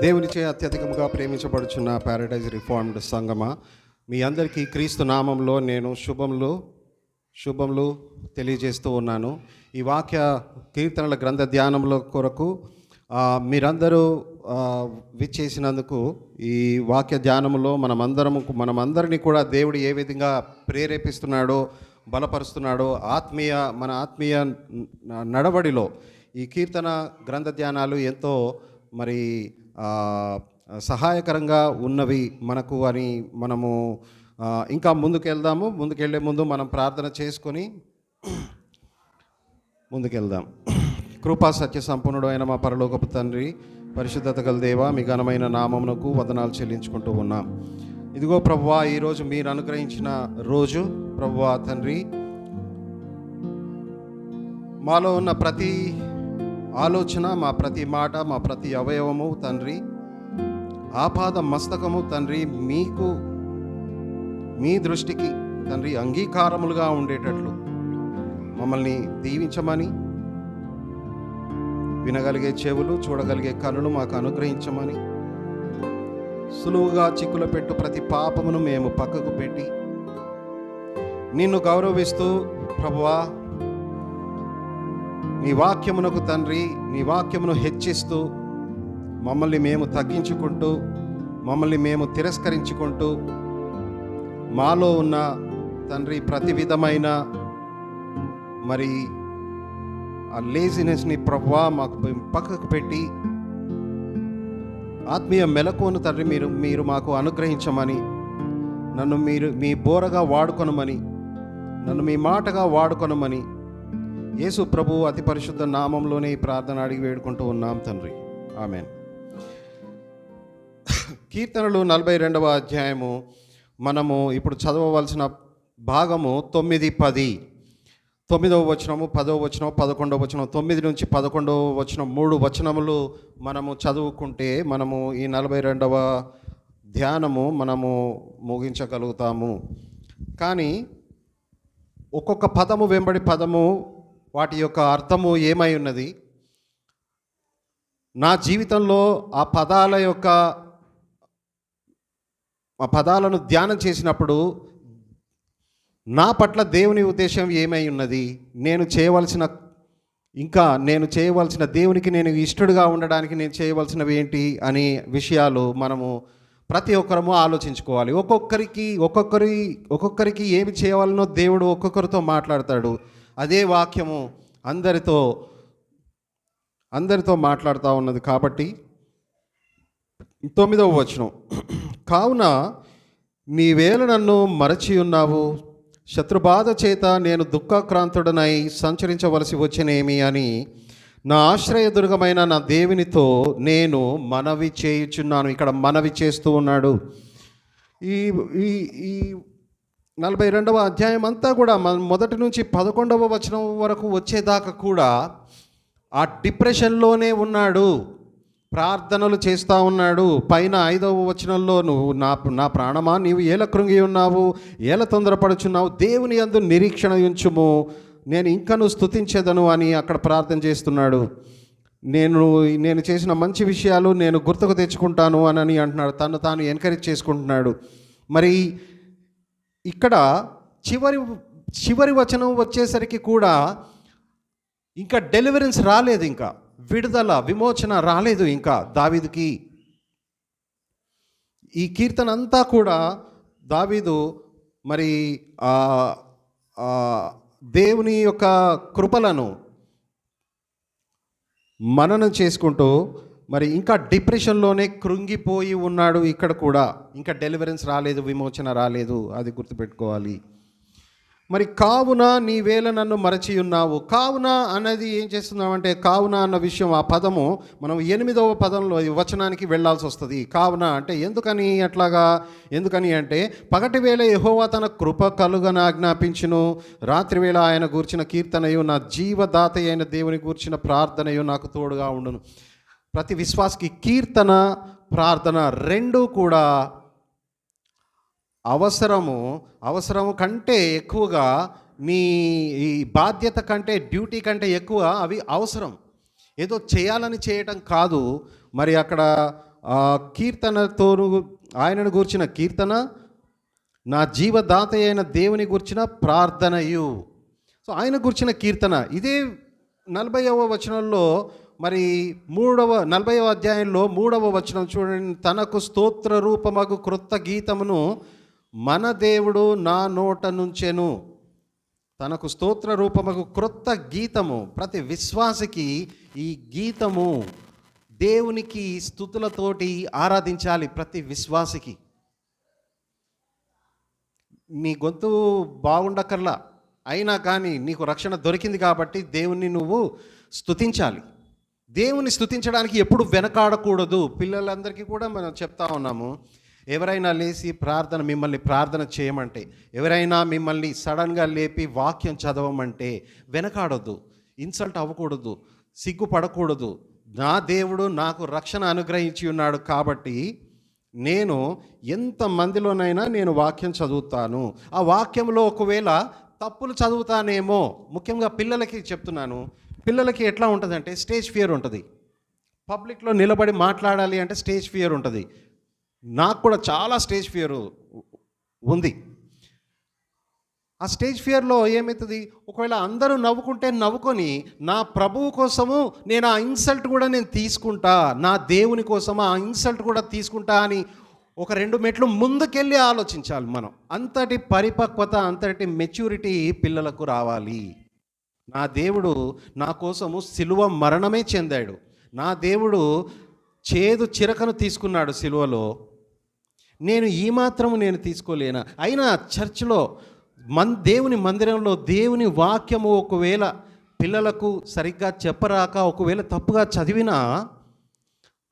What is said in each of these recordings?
దేవునిచే అత్యధికముగా ప్రేమించబడుచున్న paradise reformed సంగమా, మీ అందరికీ క్రీస్తు నామంలో నేను శుభములు తెలియజేస్తూ ఉన్నాను. ఈ వాక్య కీర్తనల గ్రంథ ధ్యానంలో కొరకు మీరందరూ విచ్చేసినందుకు, ఈ వాక్య ధ్యానంలో మనమందరినీ కూడా దేవుడు ఏ విధంగా ప్రేరేపిస్తున్నాడో, బలపరుస్తున్నాడో, మన ఆత్మీయ నడవడిలో ఈ కీర్తన గ్రంథ ధ్యానాలు ఎంతో సహాయకరంగా ఉన్నవి మనకు అని మనము ఇంకా ముందుకెళ్ళే ముందు మనం ప్రార్థన చేసుకొని ముందుకెళ్దాం. కృపా సత్య సంపన్నుడు అయిన మా పరలోకపు తండ్రి, పరిశుద్ధత గల దేవా, మీ ఘనమైన నామమునకు వందనాలు చెల్లించుకుంటూ ఉన్నాం. ఇదిగో ప్రభువా, ఈరోజు మీరు అనుగ్రహించిన రోజు ప్రభువా తండ్రి, మాలో ఉన్న ప్రతి ఆలోచన, మా ప్రతి మాట, మా ప్రతి అవయవము తండ్రి, ఆపాద మస్తకము తండ్రి, మీ దృష్టికి తండ్రి అంగీకారములుగా ఉండేటట్లు మమ్మల్ని దీవించమని, వినగలిగే చెవులు, చూడగలిగే కనులు మాకు అనుగ్రహించమని, సులువుగా చిక్కులు పెట్టు ప్రతి పాపమును మేము పక్కకు పెట్టి నిన్ను గౌరవిస్తూ ప్రభువా, నీ వాక్యమునకు తండ్రి, నీ వాక్యమును హెచ్చిస్తూ మమ్మల్ని మేము తగ్గించుకుంటూ, మమ్మల్ని మేము తిరస్కరించుకుంటూ, మాలో ఉన్న తండ్రి ప్రతి విధమైన ఆ లేజినెస్ని ప్రభువా మాకు పక్కకు పెట్టి ఆత్మీయ మెలకువను తండ్రి మీరు మాకు అనుగ్రహించమని, నన్ను మీ బోరగా వాడుకొనమని, నన్ను మీ మాటగా వాడుకొనమని యేసు ప్రభు అతి పరిశుద్ధ నామంలోనే ఈ ప్రార్థన అడిగి వేడుకుంటూ ఉన్నాం తండ్రి, ఆమెన్. కీర్తనలు 42వ అధ్యాయము మనము ఇప్పుడు చదవవలసిన భాగము 9, 10, 9వ వచనము, 10వ వచనం, 11వ వచనం, 9 నుంచి 11వ వచనం, 3 వచనములు మనము చదువుకుంటే మనము ఈ 42వ ధ్యానము మనము ముగించగలుగుతాము. కానీ ఒక్కొక్క పదము వెంబడి పదము వాటి యొక్క అర్థము ఏమై ఉన్నది, నా జీవితంలో ఆ పదాలను ధ్యానం చేసినప్పుడు నా పట్ల దేవుని ఉద్దేశం ఏమై ఉన్నది, నేను చేయవలసిన దేవునికి నేను ఇష్టడుగా ఉండడానికి నేను చేయవలసినవి ఏంటి అనే విషయాలు మనము ప్రతి ఒక్కరము ఆలోచించుకోవాలి. ఒక్కొక్కరికి ఏమి చేయాలనో దేవుడు ఒక్కొక్కరితో మాట్లాడతాడు. అదే వాక్యము అందరితో మాట్లాడుతూ ఉన్నది. కాబట్టి 9వ వచనం, కావున నీవేళ నన్ను మరచి ఉన్నావు, శత్రుబాధ చేత నేను దుఃఖాక్రాంతుడనై సంచరించవలసి వచ్చినేమి అని నా ఆశ్రయదుర్గమైన నా దేవునితో నేను మనవి చేయుచున్నాను. ఇక్కడ మనవి చేస్తూ ఉన్నాడు. ఈ 42వ అధ్యాయం అంతా కూడా మొదటి నుంచి 11వ వచనం వరకు వచ్చేదాకా కూడా ఆ డిప్రెషన్లోనే ఉన్నాడు, ప్రార్థనలు చేస్తూ ఉన్నాడు. పైన 5వ వచనంలో నువ్వు నా ప్రాణమా నీవు ఏల కృంగి ఉన్నావు, ఏల తొందరపడుచున్నావు, దేవుని యందు నిరీక్షణ ఉంచుము, నేను ఇంకను స్తుతించేదను అని అక్కడ ప్రార్థన చేస్తున్నాడు. నేను చేసిన మంచి విషయాలు నేను గుర్తుకు తెచ్చుకుంటాను అని అంటున్నాడు. తాను ఎంకరేజ్ చేసుకుంటున్నాడు. మరి ఇక్కడ చివరి వచనం వచ్చేసరికి కూడా ఇంకా డెలివరెన్స్ రాలేదు, ఇంకా విడుదల, విమోచన రాలేదు ఇంకా దావీదుకి. ఈ కీర్తన అంతా కూడా దావీదు దేవుని యొక్క కృపలను మననం చేసుకుంటూ ఇంకా డిప్రెషన్లోనే కృంగిపోయి ఉన్నాడు. ఇక్కడ కూడా ఇంకా డెలివరెన్స్ రాలేదు, విమోచన రాలేదు, అది గుర్తుపెట్టుకోవాలి. కావున నీవేళ నన్ను మరచి ఉన్నావు. కావున అన్నది ఏం చేస్తున్నామంటే, కావున అన్న విషయం, ఆ పదము మనం 8వ పదంలో వచనానికి వెళ్ళాల్సి వస్తుంది. కావున అంటే ఎందుకని అంటే పగటి వేళ యెహోవా తన కృప కలుగన ఆజ్ఞాపించును, రాత్రి వేళ ఆయన గూర్చిన కీర్తనయు, నా జీవదాత అయిన దేవుని గూర్చిన ప్రార్థనయు నాకు తోడుగా ఉండును. ప్రతి విశ్వాసకి కీర్తన, ప్రార్థన రెండూ కూడా అవసరము కంటే ఎక్కువగా, నీ ఈ బాధ్యత కంటే, డ్యూటీ కంటే ఎక్కువ అవి అవసరం. ఏదో చేయాలని చేయటం కాదు. అక్కడ ఆ కీర్తనతోను ఆయనను గూర్చిన కీర్తన, నా జీవదాత అయిన దేవుని గూర్చిన ప్రార్థనయు. సో ఆయన గూర్చిన కీర్తన ఇదే 40వ వచనంలో, మరి 40వ అధ్యాయంలో 3వ వచనం చూడండి. తనకు స్తోత్ర రూపమగు క్రొత్త గీతమును మన దేవుడు నా నోట నుంచెను. తనకు స్తోత్ర రూపమగు క్రొత్త గీతము. ప్రతి విశ్వాసికి ఈ గీతము, దేవునికి స్తుతులతోటి ఆరాధించాలి. ప్రతి విశ్వాసికి నీ గొంతు బాగుండకర్లా, అయినా కానీ నీకు రక్షణ దొరికింది కాబట్టి దేవుణ్ణి నువ్వు స్తుతించాలి. దేవుని స్తుతించడానికి ఎప్పుడు వెనకాడకూడదు. పిల్లలందరికీ కూడా మనం చెప్తా ఉన్నాము, ఎవరైనా లేచి మిమ్మల్ని ప్రార్థన చేయమంటే, ఎవరైనా మిమ్మల్ని సడన్గా లేపి వాక్యం చదవమంటే వెనకాడొద్దు, ఇన్సల్ట్ అవ్వకూడదు, సిగ్గుపడకూడదు. నా దేవుడు నాకు రక్షణ అనుగ్రహించి ఉన్నాడు కాబట్టి నేను ఎంతమందిలోనైనా నేను వాక్యం చదువుతాను. ఆ వాక్యంలో ఒకవేళ తప్పులు చదువుతానేమో, ముఖ్యంగా పిల్లలకి చెప్తున్నాను. పిల్లలకి ఎట్లా ఉంటుందంటే స్టేజ్ ఫియర్ ఉంటుంది. పబ్లిక్లో నిలబడి మాట్లాడాలి అంటే స్టేజ్ ఫియర్ ఉంటుంది. నాకు కూడా చాలా స్టేజ్ ఫియర్ ఉంది. ఆ స్టేజ్ ఫియర్లో ఏమవుతుంది, ఒకవేళ అందరూ నవ్వుకుంటే నవ్వుకొని, నా ప్రభువు కోసము నేను ఆ ఇన్సల్ట్ కూడా నేను తీసుకుంటా, నా దేవుని కోసం ఆ ఇన్సల్ట్ కూడా తీసుకుంటా అని ఒక 2 మెట్లు ముందుకెళ్ళి ఆలోచించాలి మనం. అంతటి పరిపక్వత, అంతటి మెచ్యూరిటీ పిల్లలకు రావాలి. నా దేవుడు నా కోసము సిలువ మరణమే చెందాడు. నా దేవుడు చేదు చిరకను తీసుకున్నాడు సిలువలో. నేను ఈ మాత్రము నేను తీసుకోలేనా? అయినా చర్చిలో దేవుని మందిరంలో దేవుని వాక్యము ఒకవేళ పిల్లలకు సరిగ్గా చెప్పరాక ఒకవేళ తప్పుగా చదివినా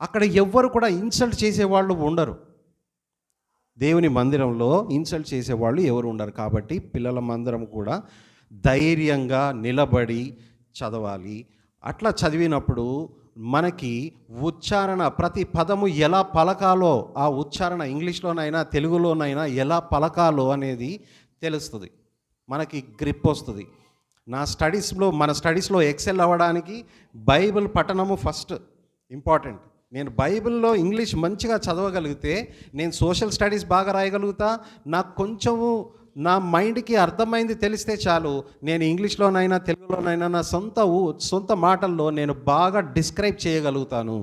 అక్కడ ఎవ్వరు కూడా ఇన్సల్ట్ చేసేవాళ్ళు ఉండరు. దేవుని మందిరంలో ఇన్సల్ట్ చేసేవాళ్ళు ఎవరు ఉండరు. కాబట్టి పిల్లల మందిరం కూడా ధైర్యంగా నిలబడి చదవాలి. అట్లా చదివినప్పుడు మనకి ఉచ్చారణ, ప్రతి పదము ఎలా పలకాలో, ఆ ఉచ్చారణ ఇంగ్లీష్లోనైనా తెలుగులోనైనా ఎలా పలకాలో అనేది తెలుస్తుంది. మనకి గ్రిప్ వస్తుంది. మన స్టడీస్లో ఎక్సెల్ అవ్వడానికి బైబిల్ పఠనము ఫస్ట్ ఇంపార్టెంట్. నేను బైబిల్లో ఇంగ్లీష్ మంచిగా చదవగలిగితే నేను సోషల్ స్టడీస్ బాగా రాయగలుగుతా. నాకు కొంచెము నా మైండ్కి అర్థమైంది తెలిస్తే చాలు, నేను ఇంగ్లీష్లోనైనా తెలుగులోనైనా నా సొంత మాటల్లో నేను బాగా డిస్క్రైబ్ చేయగలుగుతాను.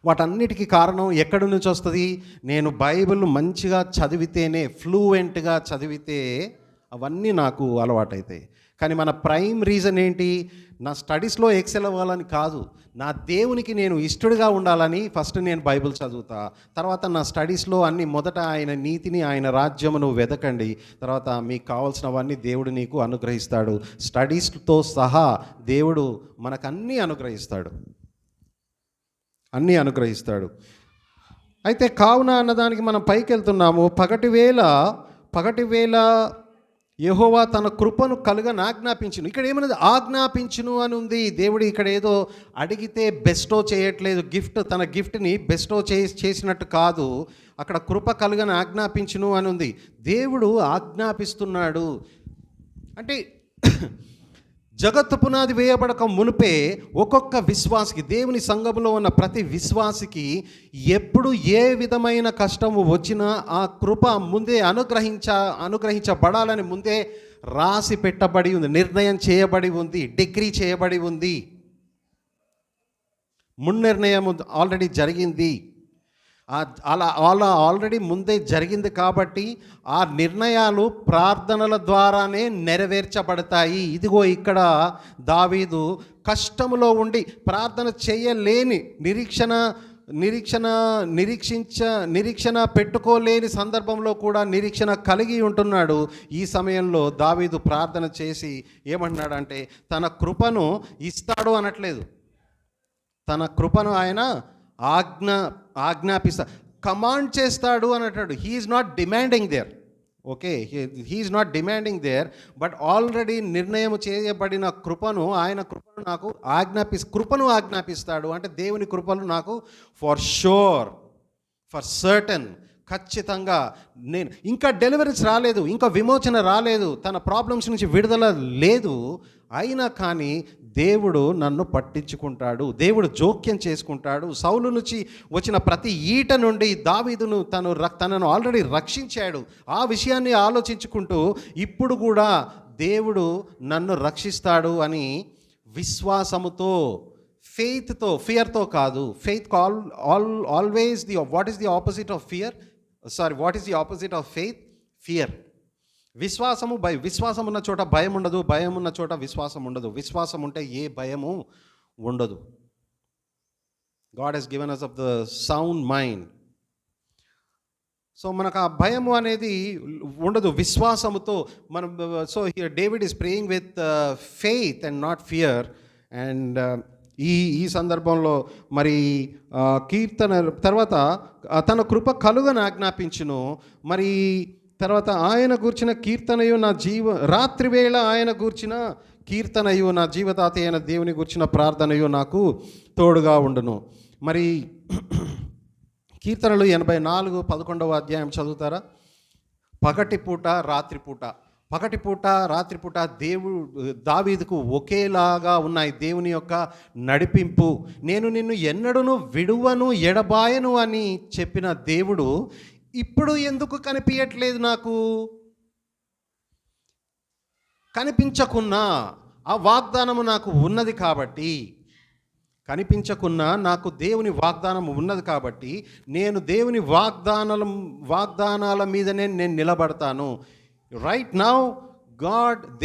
వాటన్నిటికీ కారణం ఎక్కడి నుంచి వస్తుంది? నేను బైబిల్ మంచిగా చదివితేనే, ఫ్లూయెంట్గా చదివితే అవన్నీ నాకు అలవాటవుతాయి. కానీ మన ప్రైమ్ రీజన్ ఏంటి? నా స్టడీస్లో ఎక్సెల్ అవ్వాలని కాదు, నా దేవునికి నేను ఇష్టడుగా ఉండాలని ఫస్ట్ నేను బైబిల్ చదువుతా. తర్వాత నా స్టడీస్లో అన్నీ మొదట ఆయన నీతిని, ఆయన రాజ్యమును వెతకండి. తర్వాత మీకు కావాల్సినవన్నీ దేవుడు నీకు అనుగ్రహిస్తాడు. స్టడీస్తో సహా దేవుడు మనకు అన్నీ అనుగ్రహిస్తాడు. అయితే కావున అన్నదానికి మనం పైకి వెళ్తున్నాము. పగటి వేళ యెహోవా తన కృపను కలుగని ఆజ్ఞాపించును. ఇక్కడ ఏమన్నది? ఆజ్ఞాపించును అని ఉంది. దేవుడు ఇక్కడ ఏదో అడిగితే బెస్టో చేయట్లేదు, తన గిఫ్ట్ని బెస్టో చేసినట్టు కాదు. అక్కడ కృప కలుగని ఆజ్ఞాపించును అని ఉంది. దేవుడు ఆజ్ఞాపిస్తున్నాడు అంటే జగత్తు పునాది వేయబడక మునిపే ఒక్కొక్క విశ్వాసికి, దేవుని సంఘములో ఉన్న ప్రతి విశ్వాసికి ఎప్పుడు ఏ విధమైన కష్టము వచ్చినా ఆ కృప ముందే అనుగ్రహించబడాలని ముందే రాసి పెట్టబడి ఉంది, నిర్ణయం చేయబడి ఉంది, డిగ్రీ చేయబడి ఉంది. మున్నిర్ణయం ఆల్రెడీ జరిగింది. అలా ఆల్రెడీ ముందే జరిగింది కాబట్టి ఆ నిర్ణయాలు ప్రార్థనల ద్వారానే నెరవేర్చబడతాయి. ఇదిగో ఇక్కడ దావీదు కష్టములో ఉండి ప్రార్థన చేయలేని, నిరీక్షణ పెట్టుకోలేని సందర్భంలో కూడా నిరీక్షణ కలిగి ఉంటున్నాడు. ఈ సమయంలో దావీదు ప్రార్థన చేసి ఏమంటున్నాడంటే, తన కృపను ఇస్తాడు అనట్లేదు, తన కృపను ఆయన ఆజ్ఞాపిస్తా, కమాండ్ చేస్తాడు అని అంటాడు. He's not demanding there. Okay, he's not demanding there, but already నిర్ణయం చేయబడిన ఆయన కృపను నాకు కృపను ఆజ్ఞాపిస్తాడు. అంటే దేవుని కృపను నాకు ఫర్ షూర్, ఫర్ సర్టన్, ఖచ్చితంగా ఇంకా డెలివరీస్ రాలేదు, ఇంకా విమోచన రాలేదు, తన ప్రాబ్లమ్స్ నుంచి విడుదల లేదు, అయినా కానీ దేవుడు నన్ను పట్టించుకుంటాడు, దేవుడు జోక్యం చేసుకుంటాడు. సౌలు నుంచి వచ్చిన ప్రతి ఈట నుండి దావీదును తనను ఆల్రెడీ రక్షించాడు. ఆ విషయాన్ని ఆలోచించుకుంటూ ఇప్పుడు కూడా దేవుడు నన్ను రక్షిస్తాడు అని విశ్వాసముతో, ఫెయిత్తో, ఫియర్తో కాదు. Faith always what is the opposite of fear? What is the opposite of faith? Fear. విశ్వాసం ఉన్న చోట భయం ఉండదు, భయం ఉన్న చోట విశ్వాసం ఉండదు. విశ్వాసం ఉంటే ఏ భయము ఉండదు. God has given us of the sound mind. So మనకు ఆ భయము అనేది ఉండదు విశ్వాసముతో మనం. So here David is praying with faith and not fear. And ఈ సందర్భంలో మరి కీర్తన తర్వాత తన కృప కలుగని ఆజ్ఞాపించును. మరి తర్వాత ఆయన గూర్చిన కీర్తనయు రాత్రివేళ ఆయన గూర్చిన కీర్తనయు నా జీవదాత అయిన దేవుని గూర్చిన ప్రార్థనయు నాకు తోడుగా ఉండును. మరి కీర్తనలు 84 11వ అధ్యాయం చదువుతారా? పగటిపూట రాత్రిపూట దావీదుకు ఒకేలాగా ఉన్నాయి దేవుని యొక్క నడిపింపు. నేను నిన్ను ఎన్నడూను విడువను ఎడబాయను అని చెప్పిన దేవుడు ఇప్పుడు ఎందుకు కనిపించట్లేదు నాకు? కనిపించకున్నా ఆ వాగ్దానము నాకు ఉన్నది కాబట్టి, కనిపించకున్నా నాకు దేవుని వాగ్దానం ఉన్నది కాబట్టి నేను దేవుని వాగ్దానాల మీదనే నేను నిలబడతాను. రైట్ నౌ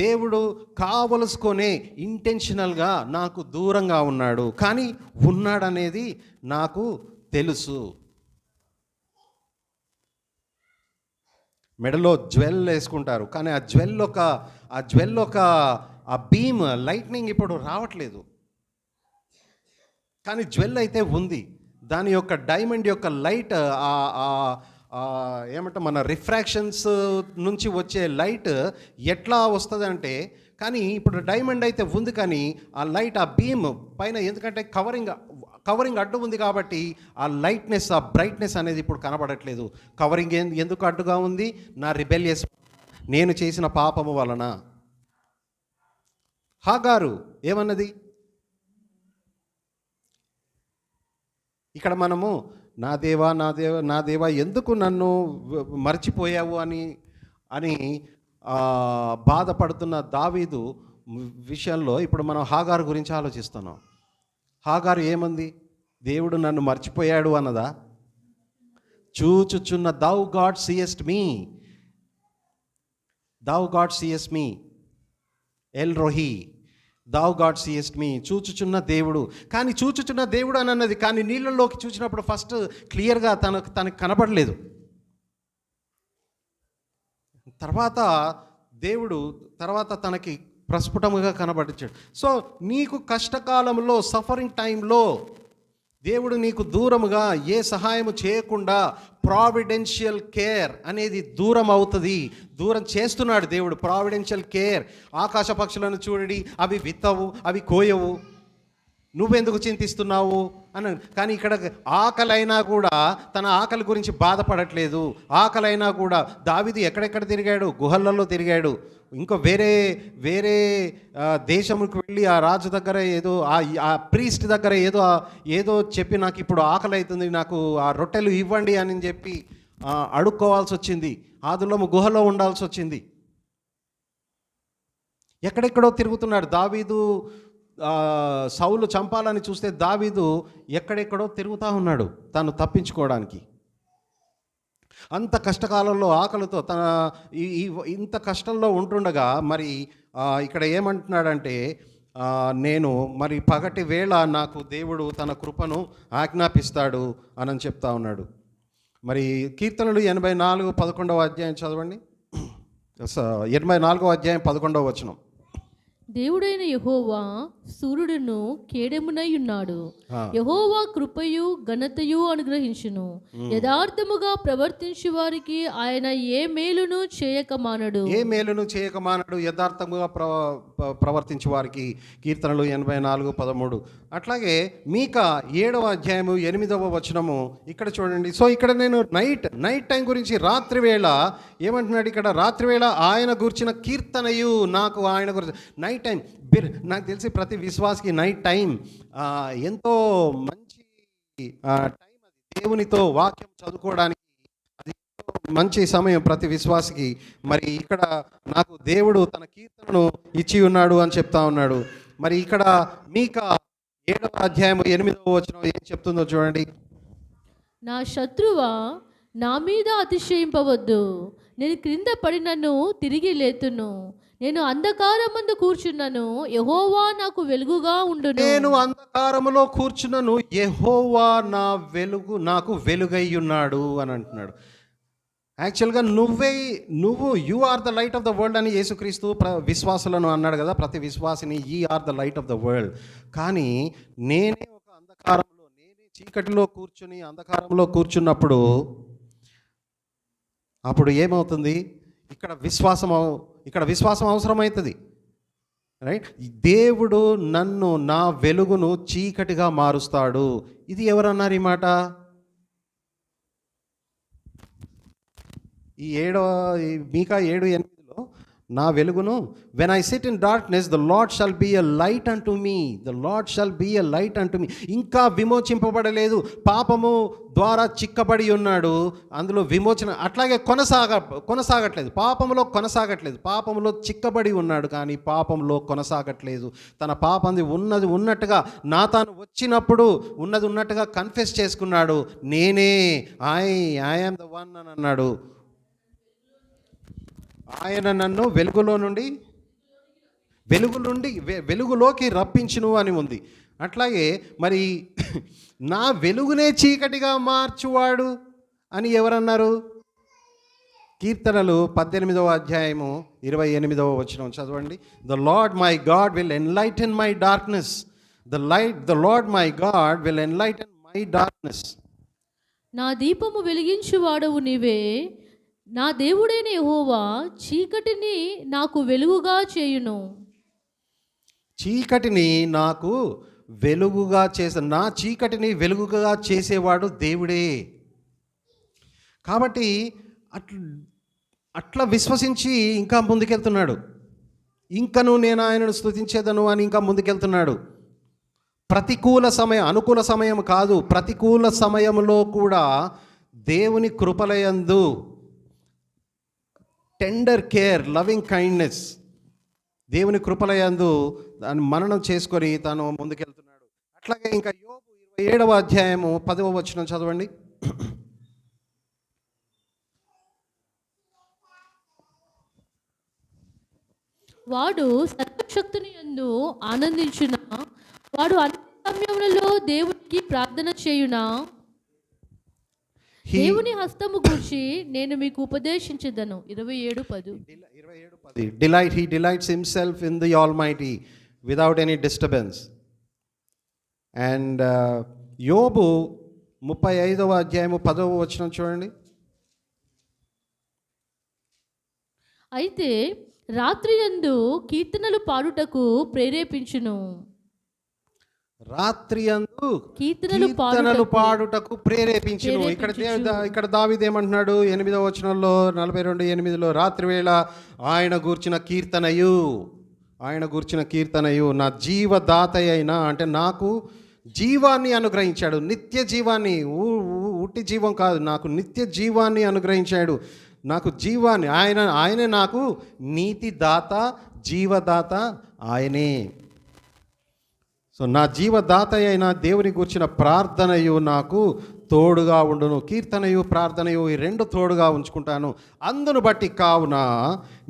దేవుడు కావలసుకొనే ఇంటెన్షనల్గా నాకు దూరంగా ఉన్నాడు, కానీ ఉన్నాడనేది నాకు తెలుసు. మెడలో జ్వెల్ వేసుకుంటారు, కానీ ఆ జ్వెల్ ఒక బీమ్ లైట్నింగ్ ఇప్పుడు రావట్లేదు, కానీ జ్వెల్ అయితే ఉంది. దాని యొక్క డైమండ్ యొక్క లైట్ ఏమంటే మన రిఫ్రాక్షన్స్ నుంచి వచ్చే లైట్ ఎట్లా వస్తుంది అంటే, కానీ ఇప్పుడు డైమండ్ అయితే ఉంది, కానీ ఆ లైట్ ఆ బీమ్ పైన ఎందుకంటే కవరింగ్ అడ్డు ఉంది కాబట్టి ఆ లైట్నెస్, ఆ బ్రైట్నెస్ అనేది ఇప్పుడు కనబడట్లేదు. కవరింగ్ ఎందుకు అడ్డుగా ఉంది? నా రిబెలియస్, నేను చేసిన పాపము వలన. హాగారు ఏమన్నది? ఇక్కడ మనము నా దేవా ఎందుకు నన్ను మర్చిపోయావు అని బాధపడుతున్న దావీదు విషయంలో ఇప్పుడు మనం హాగారు గురించి ఆలోచిస్తున్నాం. హాగారు ఏమంది? దేవుడు నన్ను మర్చిపోయాడు అన్నదా? చూచుచున్న thou God seest me L Rohi, thou God seest me, చూచుచున్న దేవుడు. కానీ చూచుచున్న దేవుడు అని అన్నది, కానీ నీళ్ళలోకి చూసినప్పుడు ఫస్ట్ క్లియర్గా తనకు కనపడలేదు. తర్వాత తనకి ప్రస్ఫుటముగా కనబడించాడు. సో నీకు కష్టకాలంలో, సఫరింగ్ టైంలో దేవుడు నీకు దూరముగా ఏ సహాయము చేయకుండా ప్రావిడెన్షియల్ కేర్ అనేది దూరం అవుతుంది, దూరం చేస్తున్నాడు దేవుడు. ప్రావిడెన్షియల్ కేర్. ఆకాశ పక్షులను చూడండి, అవి విత్తవు, అవి కోయవు, నువ్వెందుకు చింతిస్తున్నావు అని. కానీ ఇక్కడ ఆకలైనా కూడా తన ఆకలి గురించి బాధపడట్లేదు. ఆకలైనా కూడా దావీదు ఎక్కడెక్కడ తిరిగాడు? గుహలలో తిరిగాడు. ఇంకో వేరే దేశముకు వెళ్ళి ఆ రాజు దగ్గర ఏదో ఆ ప్రీస్ట్ దగ్గర ఏదో చెప్పి నాకు ఇప్పుడు ఆకలి అవుతుంది, నాకు ఆ రొట్టెలు ఇవ్వండి అని చెప్పి అడుక్కోవాల్సి వచ్చింది. ఆదులము గుహలో ఉండాల్సి వచ్చింది. ఎక్కడెక్కడో తిరుగుతున్నాడు దావీదు. సౌలు చంపాలని చూస్తే దావీదు ఎక్కడెక్కడో తిరుగుతూ ఉన్నాడు తను తప్పించుకోవడానికి. అంత కష్టకాలంలో ఆకలితో ఇంత కష్టంలో ఉంటుండగా మరి ఇక్కడ ఏమంటున్నాడంటే, నేను మరి పగటి వేళ నాకు దేవుడు తన కృపను ఆజ్ఞాపిస్తాడు అని చెప్తా ఉన్నాడు. మరి కీర్తనలు 84 11వ అధ్యాయం చదవండి. 84వ అధ్యాయం 11వ వచనం. దేవుడైన యెహోవా సూర్యుడును కేడెమునై ఉన్నాడు. ఆ. యెహోవా కృపయు ఘనతయు అనుగ్రహించును. యథార్థముగా ప్రవర్తించు వారికి ఆయన ఏ మేలును చేయక మానడు. ఏ మేలును చేయక మానడు, యథార్థముగా ప్రవర్తించే వారికి. కీర్తనలు 84:13. అట్లాగే మీకా 7వ అధ్యాయము 8వ వచనము ఇక్కడ చూడండి. సో ఇక్కడ నేను నైట్ టైం గురించి, రాత్రి వేళ ఏమంటున్నాడు ఇక్కడ? రాత్రి వేళ ఆయన గురించిన కీర్తనయు నాకు, ఆయన గురించి నైట్ టైం. నాకు తెలిసి ప్రతి విశ్వాసకి నైట్ టైం ఎంతో మంచి టైం. అది దేవునితో వాక్యం చదువుకోవడానికి అది మంచి సమయం ప్రతి విశ్వాసికి. మరి ఇక్కడ నాకు దేవుడు తన కీర్తనను ఇచ్చి ఉన్నాడు అని చెప్తా ఉన్నాడు. మరి ఇక్కడ మీకా 7వ అధ్యాయం 8వ వచనం ఏం చెప్తుందో చూడండి. నా శత్రువా, నా మీద అతిశయింపవద్దు. నేను క్రింద పడినను తిరిగి లేతును. నేను అంధకారమందు కూర్చున్నాను, యెహోవా నాకు వెలుగుగా ఉండును. నేను అంధకారములో కూర్చున్నాను, యెహోవా నాకు వెలుగై ఉన్నాడు అని అంటున్నాడు. యాక్చువల్గా you are the light of the world అని యేసుక్రీస్తు విశ్వాసులను అన్నాడు కదా. ప్రతి విశ్వాసిని ye are the light of the world. కానీ నేనే ఒక అంధకారంలో, నేనే చీకటిలో కూర్చుని అంధకారంలో కూర్చున్నప్పుడు అప్పుడు ఏమవుతుంది? ఇక్కడ విశ్వాసం అవసరమవుతుంది, రైట్? దేవుడు నా వెలుగును చీకటిగా మారుస్తాడు. ఇది ఎవరన్నారు ఈ మాట? ఈ మీకా 7:8లో నా వెలుగును, when I sit in darkness the Lord shall be a light unto me. The Lord shall be a light unto me. ఇంకా విమోచింపబడలేదు, పాపము ద్వారా చిక్కబడి ఉన్నాడు, అందులో విమోచన అట్లాగే కొనసాగట్లేదు, పాపములో కొనసాగట్లేదు. పాపములో చిక్కబడి ఉన్నాడు కానీ పాపంలో కొనసాగట్లేదు. తన పాపంది ఉన్నట్టుగా తాను వచ్చినప్పుడు ఉన్నట్టుగా కన్ఫెస్ చేసుకున్నాడు. నేనే ఐ యామ్ ద వన్ అని అన్నాడు. ఆయన నన్ను వెలుగులోకి రప్పించును అని ఉంది. అట్లాగే మరి నా వెలుగునే చీకటిగా మార్చువాడు అని ఎవరన్నారు? కీర్తనలు 18వ అధ్యాయము 28వ వచనం చదవండి. The lord my God will enlighten my darkness. The lord my God will enlighten my darkness. నా దీపము వెలిగించువాడవు నీవే, నా దేవుడైన యెహోవా చీకటిని నాకు వెలుగుగా చేయును. చీకటిని నాకు వెలుగుగా నా చీకటిని వెలుగుగా చేసేవాడు దేవుడే. కాబట్టి అట్లా విశ్వసించి ఇంకా ముందుకెళ్తున్నాడు. ఇంకను నేను ఆయనను స్తుతించేదను అని ఇంకా ముందుకెళ్తున్నాడు. అనుకూల సమయం కాదు, ప్రతికూల సమయంలో కూడా దేవుని కృపలయందు టెండర్ కేర్, లవింగ్ కైండ్నెస్, దేవుని కృపలయందు దాన్ని మననం చేసుకొని తాను ముందుకెళ్తున్నాడు. అట్లాగే ఇంకా యోబు 27వ అధ్యాయము 10వ వచనం చదవండి. వాడు సర్వశక్తుని యందు ఆనందించున, వాడు అన్ని సమయములలో దేవునికి ప్రార్థన చేయునా. దేవుని హస్తము గూర్చి నేను మీకు ఉపదేశించెదను. 27:10. He delights himself in the Almighty without any disturbance. And యోబు 35వ అధ్యాయము 10వ వచనం చూడండి. అయితే రాత్రియందు కీర్తనలు పాడుటకు ప్రేరేపించును. రాత్రియందు కీర్తనలు పాడుటకు ప్రేరేపించును. ఇక్కడ దావీదు ఏమంటున్నాడు? 8వ వచనంలో 42:8లో రాత్రి వేళ ఆయన గూర్చిన కీర్తనయు నా జీవదాత అయినా, అంటే నాకు జీవాన్ని అనుగ్రహించాడు, నిత్య జీవాన్ని. ఉట్టి జీవం కాదు, నాకు నిత్య జీవాన్ని అనుగ్రహించాడు. నాకు జీవాన్ని ఆయనే నాకు నీతిదాత, జీవదాత ఆయనే. సో నా జీవదాత అయిన దేవుని గూర్చిన ప్రార్థనయు నాకు తోడుగా ఉండును. కీర్తనయు ప్రార్థనయు ఈ రెండు తోడుగా ఉంచుకుంటాను. అందును బట్టి కావున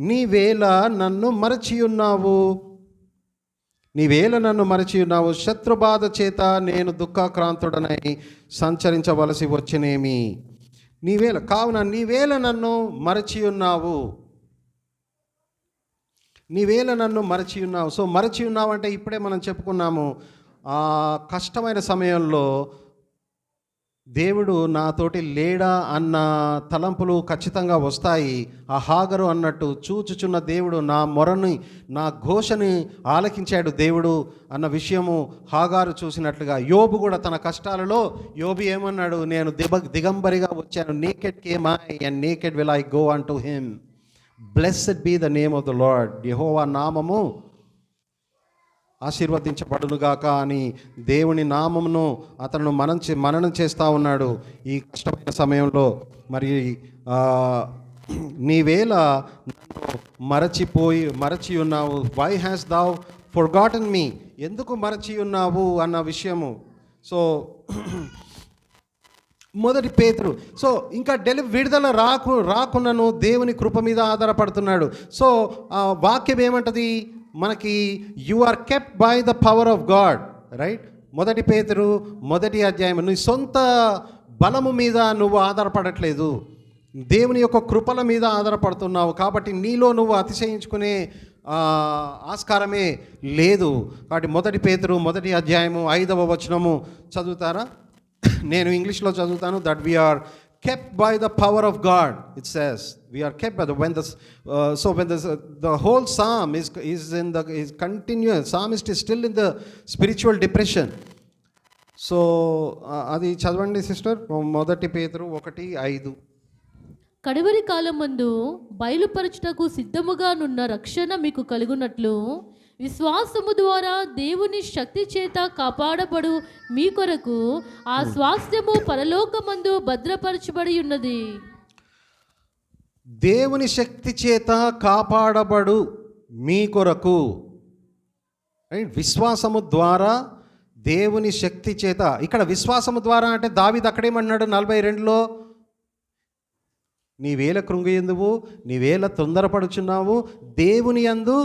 నీవేళ నన్ను మరచి ఉన్నావు. శత్రుబాధ చేత నేను దుఃఖాక్రాంతుడనై సంచరించవలసి వచ్చినేమి. నీవేళ నన్ను మరచి ఉన్నావు. నీవేళ నన్ను మరచి ఉన్నావు. సో మరచి ఉన్నావు అంటే ఇప్పుడే మనం చెప్పుకున్నాము, ఆ కష్టమైన సమయంలో దేవుడు నాతోటి లేడా అన్న తలంపులు ఖచ్చితంగా వస్తాయి. ఆ హాగరు అన్నట్టు చూచుచున్న దేవుడు నా మొరని, నా ఘోషని ఆలకించాడు దేవుడు అన్న విషయము హాగారు చూసినట్లుగా యోబు కూడా తన కష్టాలలో యోబు ఏమన్నాడు, నేను దిగంబరిగా వచ్చాను, naked came I and naked will I go unto him. Blessed be the name of the Lord. యెహోవా నామము ఆశీర్వదించబడునుగాక అని దేవుని నామమును అతను మననం చేస్తూ ఉన్నాడు ఈ కష్టమైన సమయంలో. మరి నీవేళ నన్ను మరచి ఉన్నావు, వై హ్యాస్ దౌ ఫర్గాటన్ మీ, ఎందుకు మరచి ఉన్నావు అన్న విషయము. సో మొదటి పేతురు, సో ఇంకా విడుదల రాకున్నను దేవుని కృప మీద ఆధారపడుతున్నాడు. సో వాక్యం ఏమంటది మనకి, you are kept by the power of God, right. మొదటి పేతురు 1వ అధ్యాయం, నీ సొంత బలము మీద నువ్వు ఆధారపడట్లేదు, దేవుని యొక్క కృపల మీద ఆధారపడుతున్నావు. కాబట్టి నీలో నువ్వు అతిశయించుకునే ఆస్కారమే లేదు. కాబట్టి మొదటి పేతురు 1వ అధ్యాయము 5వ వచనము చదువుతారా? నేను ఇంగ్లీష్లో చదువుతాను. That we are kept by the power of God, it says. We are kept by when the whole psalm is continuous. Psalmist is still in the spiritual depression. So అది చదవండి సిస్టర్, మొదటి పేతురు 1:5. కడవరి కాలమందు బయలుపరచుటకు సిద్ధముగానున్న రక్షణ మీకు కలుగునట్లు విశ్వాసము ద్వారా దేవుని శక్తి చేత కాపాడబడు మీ కొరకు ఆ స్వాస్థ్యము పరలోకమందు భద్రపరచబడి ఉన్నది. దేవుని శక్తి చేత కాపాడబడు మీ కొరకు, రైట్. విశ్వాసము ద్వారా దేవుని శక్తి చేత. ఇక్కడ విశ్వాసము ద్వారా అంటే దావీదు అక్కడేమన్నాడు 42లో, నీవేళ కృంగియందువు, నీవేళ తొందరపడుచున్నావు, దేవుని యందు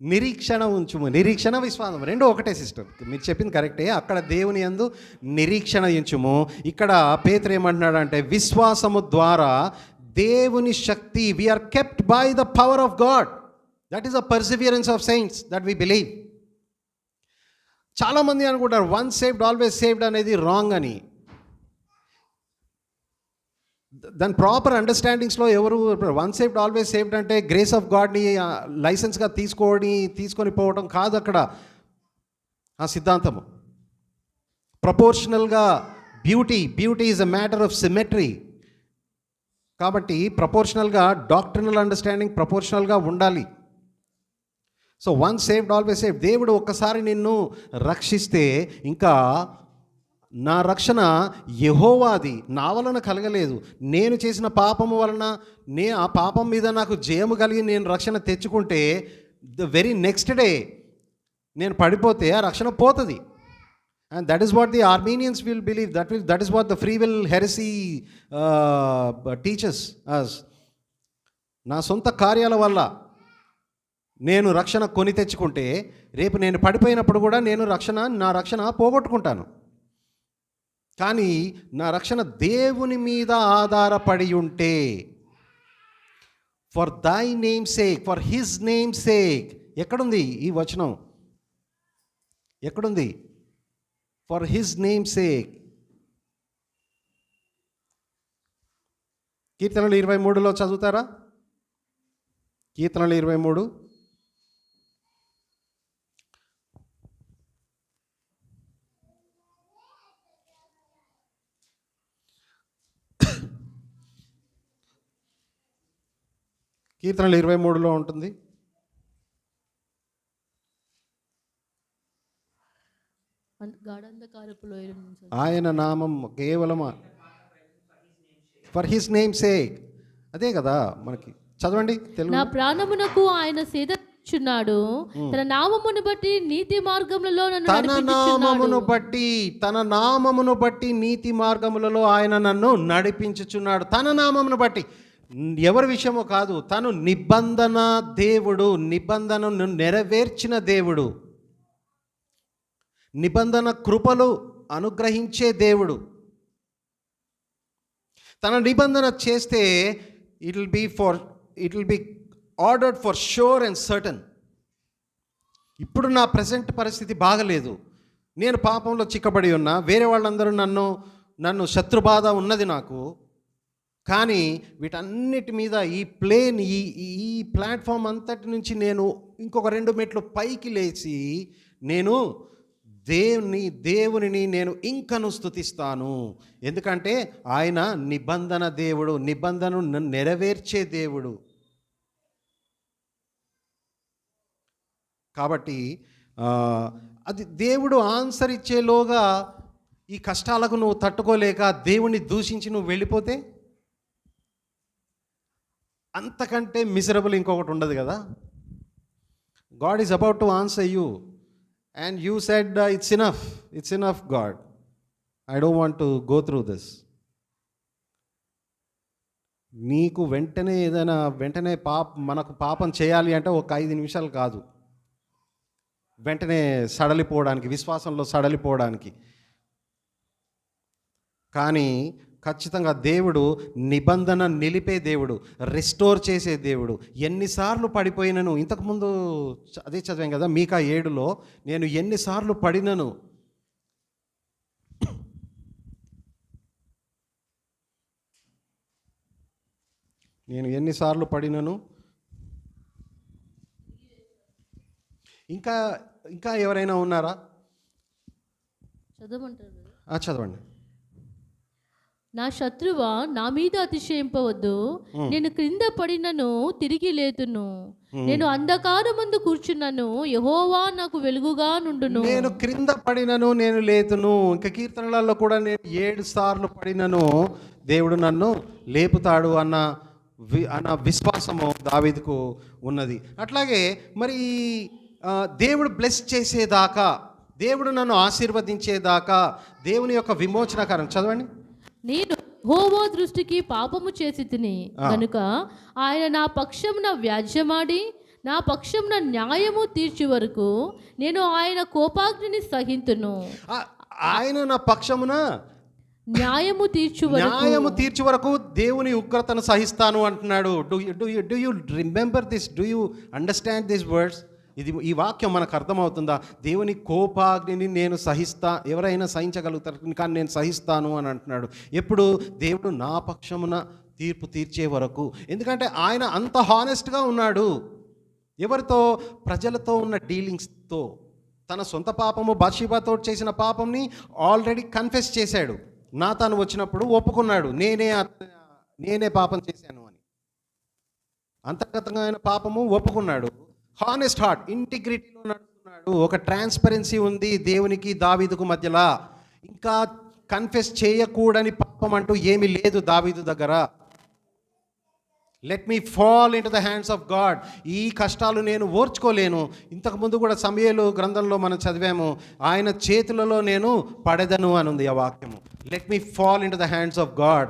నిరీక్షణ ఉంచుము. నిరీక్షణ విశ్వాసం రెండు ఒకటే సిస్టర్, మీరు చెప్పింది కరెక్టే. అక్కడ దేవుని యందు నిరీక్షణ ఉంచుము. ఇక్కడ పేతురు ఏమంటున్నాడంటే విశ్వాసము ద్వారా దేవుని శక్తి, we're kept by the power of God. That is a perseverance of saints that we believe. చాలామంది అనుకుంటారు వన్స్ సేవ్డ్ ఆల్వేస్ సేవ్డ్ అనేది రాంగ్ అని. దాని ప్రాపర్ అండర్స్టాండింగ్స్లో ఎవరు వన్ సేవ్డ్ ఆల్వేస్ సేవ్డ్ అంటే గ్రేస్ ఆఫ్ గాడ్ని లైసెన్స్గా తీసుకొని పోవడం కాదు అక్కడ ఆ సిద్ధాంతము. ప్రపోర్షనల్గా beauty is a matter of symmetry. కాబట్టి ప్రపోర్షనల్గా డాక్ట్రినల్ అండర్స్టాండింగ్ ప్రపోర్షనల్గా ఉండాలి. So once saved always saved. దేవుడు ఒక్కసారి నిన్ను రక్షిస్తే ఇంకా నా రక్షణ యెహోవాది, నా వలన కలగలేదు. నేను చేసిన పాపము వలన ఆ పాపం మీద నాకు జయము కలిగి నేను రక్షణ తెచ్చుకుంటే ద వెరీ నెక్స్ట్ డే నేను పడిపోతే ఆ రక్షణ పోతుంది. And that is what the Arminians will believe. That is what the free will heresy teachers us. నా సొంత కార్యాల వల్ల నేను రక్షణ కొని తెచ్చుకుంటే రేపు నేను పడిపోయినప్పుడు కూడా నా రక్షణ పోగొట్టుకుంటాను. కానీ నా రక్షణ దేవుని మీద ఆధారపడి ఉంటే, ఫర్ దై name sake, for his name sake. ఎక్కడుంది ఈ వచనం? ఎక్కడుంది? For his name sake. కీర్తనలు 23లో చదువుతారా? కీర్తనలు 23. కీర్తనలు 23లో ఉంటుంది. ఆయన నామం కేవలం ఫర్ హిస్ నేమ్ సేక్. అదే కదా మనకి. చదవండి తెలుగు. నా ప్రాణమునకు ఆయన సేదచున్నాడు, తన నామమును బట్టి నీతి మార్గములలో నన్ను తన నామమును బట్టి నీతి మార్గములలో ఆయన నన్ను నడిపించుచున్నాడు. తన నామమును బట్టి, ఎవరి విషయమో కాదు. తను నిబంధన దేవుడు, నిబంధనను నెరవేర్చిన దేవుడు, నిబంధన కృపలు అనుగ్రహించే దేవుడు. తన నిబంధన చేస్తే it will be ordered for sure and certain. ఇప్పుడు నా ప్రజెంట్ పరిస్థితి బాగలేదు, నేను పాపంలో చిక్కబడి ఉన్నా, వేరే వాళ్ళందరూ నన్ను శత్రుబాధ ఉన్నది నాకు. కానీ వీటన్నిటి మీద ఈ ప్లేన్ ఈ ప్లాట్ఫామ్ అంతటి నుంచి నేను ఇంకొక 2 మెట్లు పైకి లేచి నేను దేవునిని నేను ఇంకను స్తుతిస్తాను. ఎందుకంటే ఆయన నిబంధన దేవుడు, నిబంధనను నెరవేర్చే దేవుడు. కాబట్టి అది దేవుడు ఆన్సర్ ఇచ్చేలోగా ఈ కష్టాలకు నువ్వు తట్టుకోలేక దేవుణ్ణి దూషించి నువ్వు వెళ్ళిపోతే అంతకంటే మిజరబుల్ ఇంకొకటి ఉండదు కదా. God is about to answer you and you said it's enough God, I don't want to go through this. నీకు వెంటనే మనకు పాపం చేయాలి అంటే ఒక 5 నిమిషాలు కాదు, వెంటనే సడలిపోవడానికి, విశ్వాసంలో సడలిపోవడానికి. కానీ ఖచ్చితంగా దేవుడు నిబంధన నిలిపే దేవుడు, రిస్టోర్ చేసే దేవుడు. ఎన్నిసార్లు పడిపోయినను, ఇంతకుముందు అదే చదివాం కదా మీకా 7లో, నేను ఎన్నిసార్లు పడినను, ఇంకా ఎవరైనా ఉన్నారా? చదవమంటారు. చదవండి. నా శత్రువా నా మీద అతిశయింపవద్దు, నేను క్రింద పడినను తిరిగి లేతును, నేను అంధకారమందు కూర్చున్నాను, యెహోవా నాకు వెలుగుగా నుండును. నేను క్రింద పడినను నేను లేతును. ఇంకా కీర్తనలలో కూడా నేను 7 సార్లు పడినను దేవుడు నన్ను లేపుతాడు అన్న విశ్వాసము దావీదుకు ఉన్నది. అట్లాగే మరి దేవుడు బ్లెస్ చేసేదాకా, దేవుడు నన్ను ఆశీర్వదించేదాకా, దేవుని యొక్క విమోచనకారం చదవండి. నేను యెహోవా దృష్టికి పాపము చేసి తిని కనుక ఆయన నా పక్షమున వ్యాజ్యమాడి నా పక్షమున న్యాయము తీర్చు వరకు నేను ఆయన కోపాగ్నిని సహింతును. ఆయన నా పక్షమున న్యాయము తీర్చు వరకు దేవుని ఉగ్రతను సహిస్తాను అంటున్నాడు. Do you remember this? Do you understand this words? ఈ వాక్యం మనకు అర్థమవుతుందా? దేవుని కోపాగ్నిని నేను ఎవరైనా సహించగలుగుతారు, కానీ నేను సహిస్తాను అని అంటున్నాడు. ఎప్పుడు? దేవుడు నా పక్షమున తీర్పు తీర్చే వరకు. ఎందుకంటే ఆయన అంత హానెస్ట్గా ఉన్నాడు. ఎవరితో? ప్రజలతో ఉన్న డీలింగ్స్తో. తన సొంత పాపము, బత్షెబాతో చేసిన పాపంని ఆల్రెడీ కన్ఫెస్ చేశాడు. నాతాను వచ్చినప్పుడు ఒప్పుకున్నాడు, నేనే పాపం చేశాను అని. అంతర్గతంగా ఆయన పాపము ఒప్పుకున్నాడు. హానెస్ట్ హార్ట్, ఇంటిగ్రిటీలో నడుస్తున్నాడు. ఒక ట్రాన్స్పరెన్సీ ఉంది దేవునికి దావీదుకు మధ్యలో. ఇంకా కన్ఫెస్ చేయకూడని పాపం అంటూ ఏమీ లేదు దావీదు దగ్గర. Let me fall in to the hands of God. ఈ కష్టాలు నేను ఓర్చుకోలేను. ఇంతకుముందు కూడా సమూయేలు గ్రంథంలో మనం చదివాము, ఆయన చేతులలో నేను పడెదను అని ఉంది ఆ వాక్యము. Let me fall in to the hands of God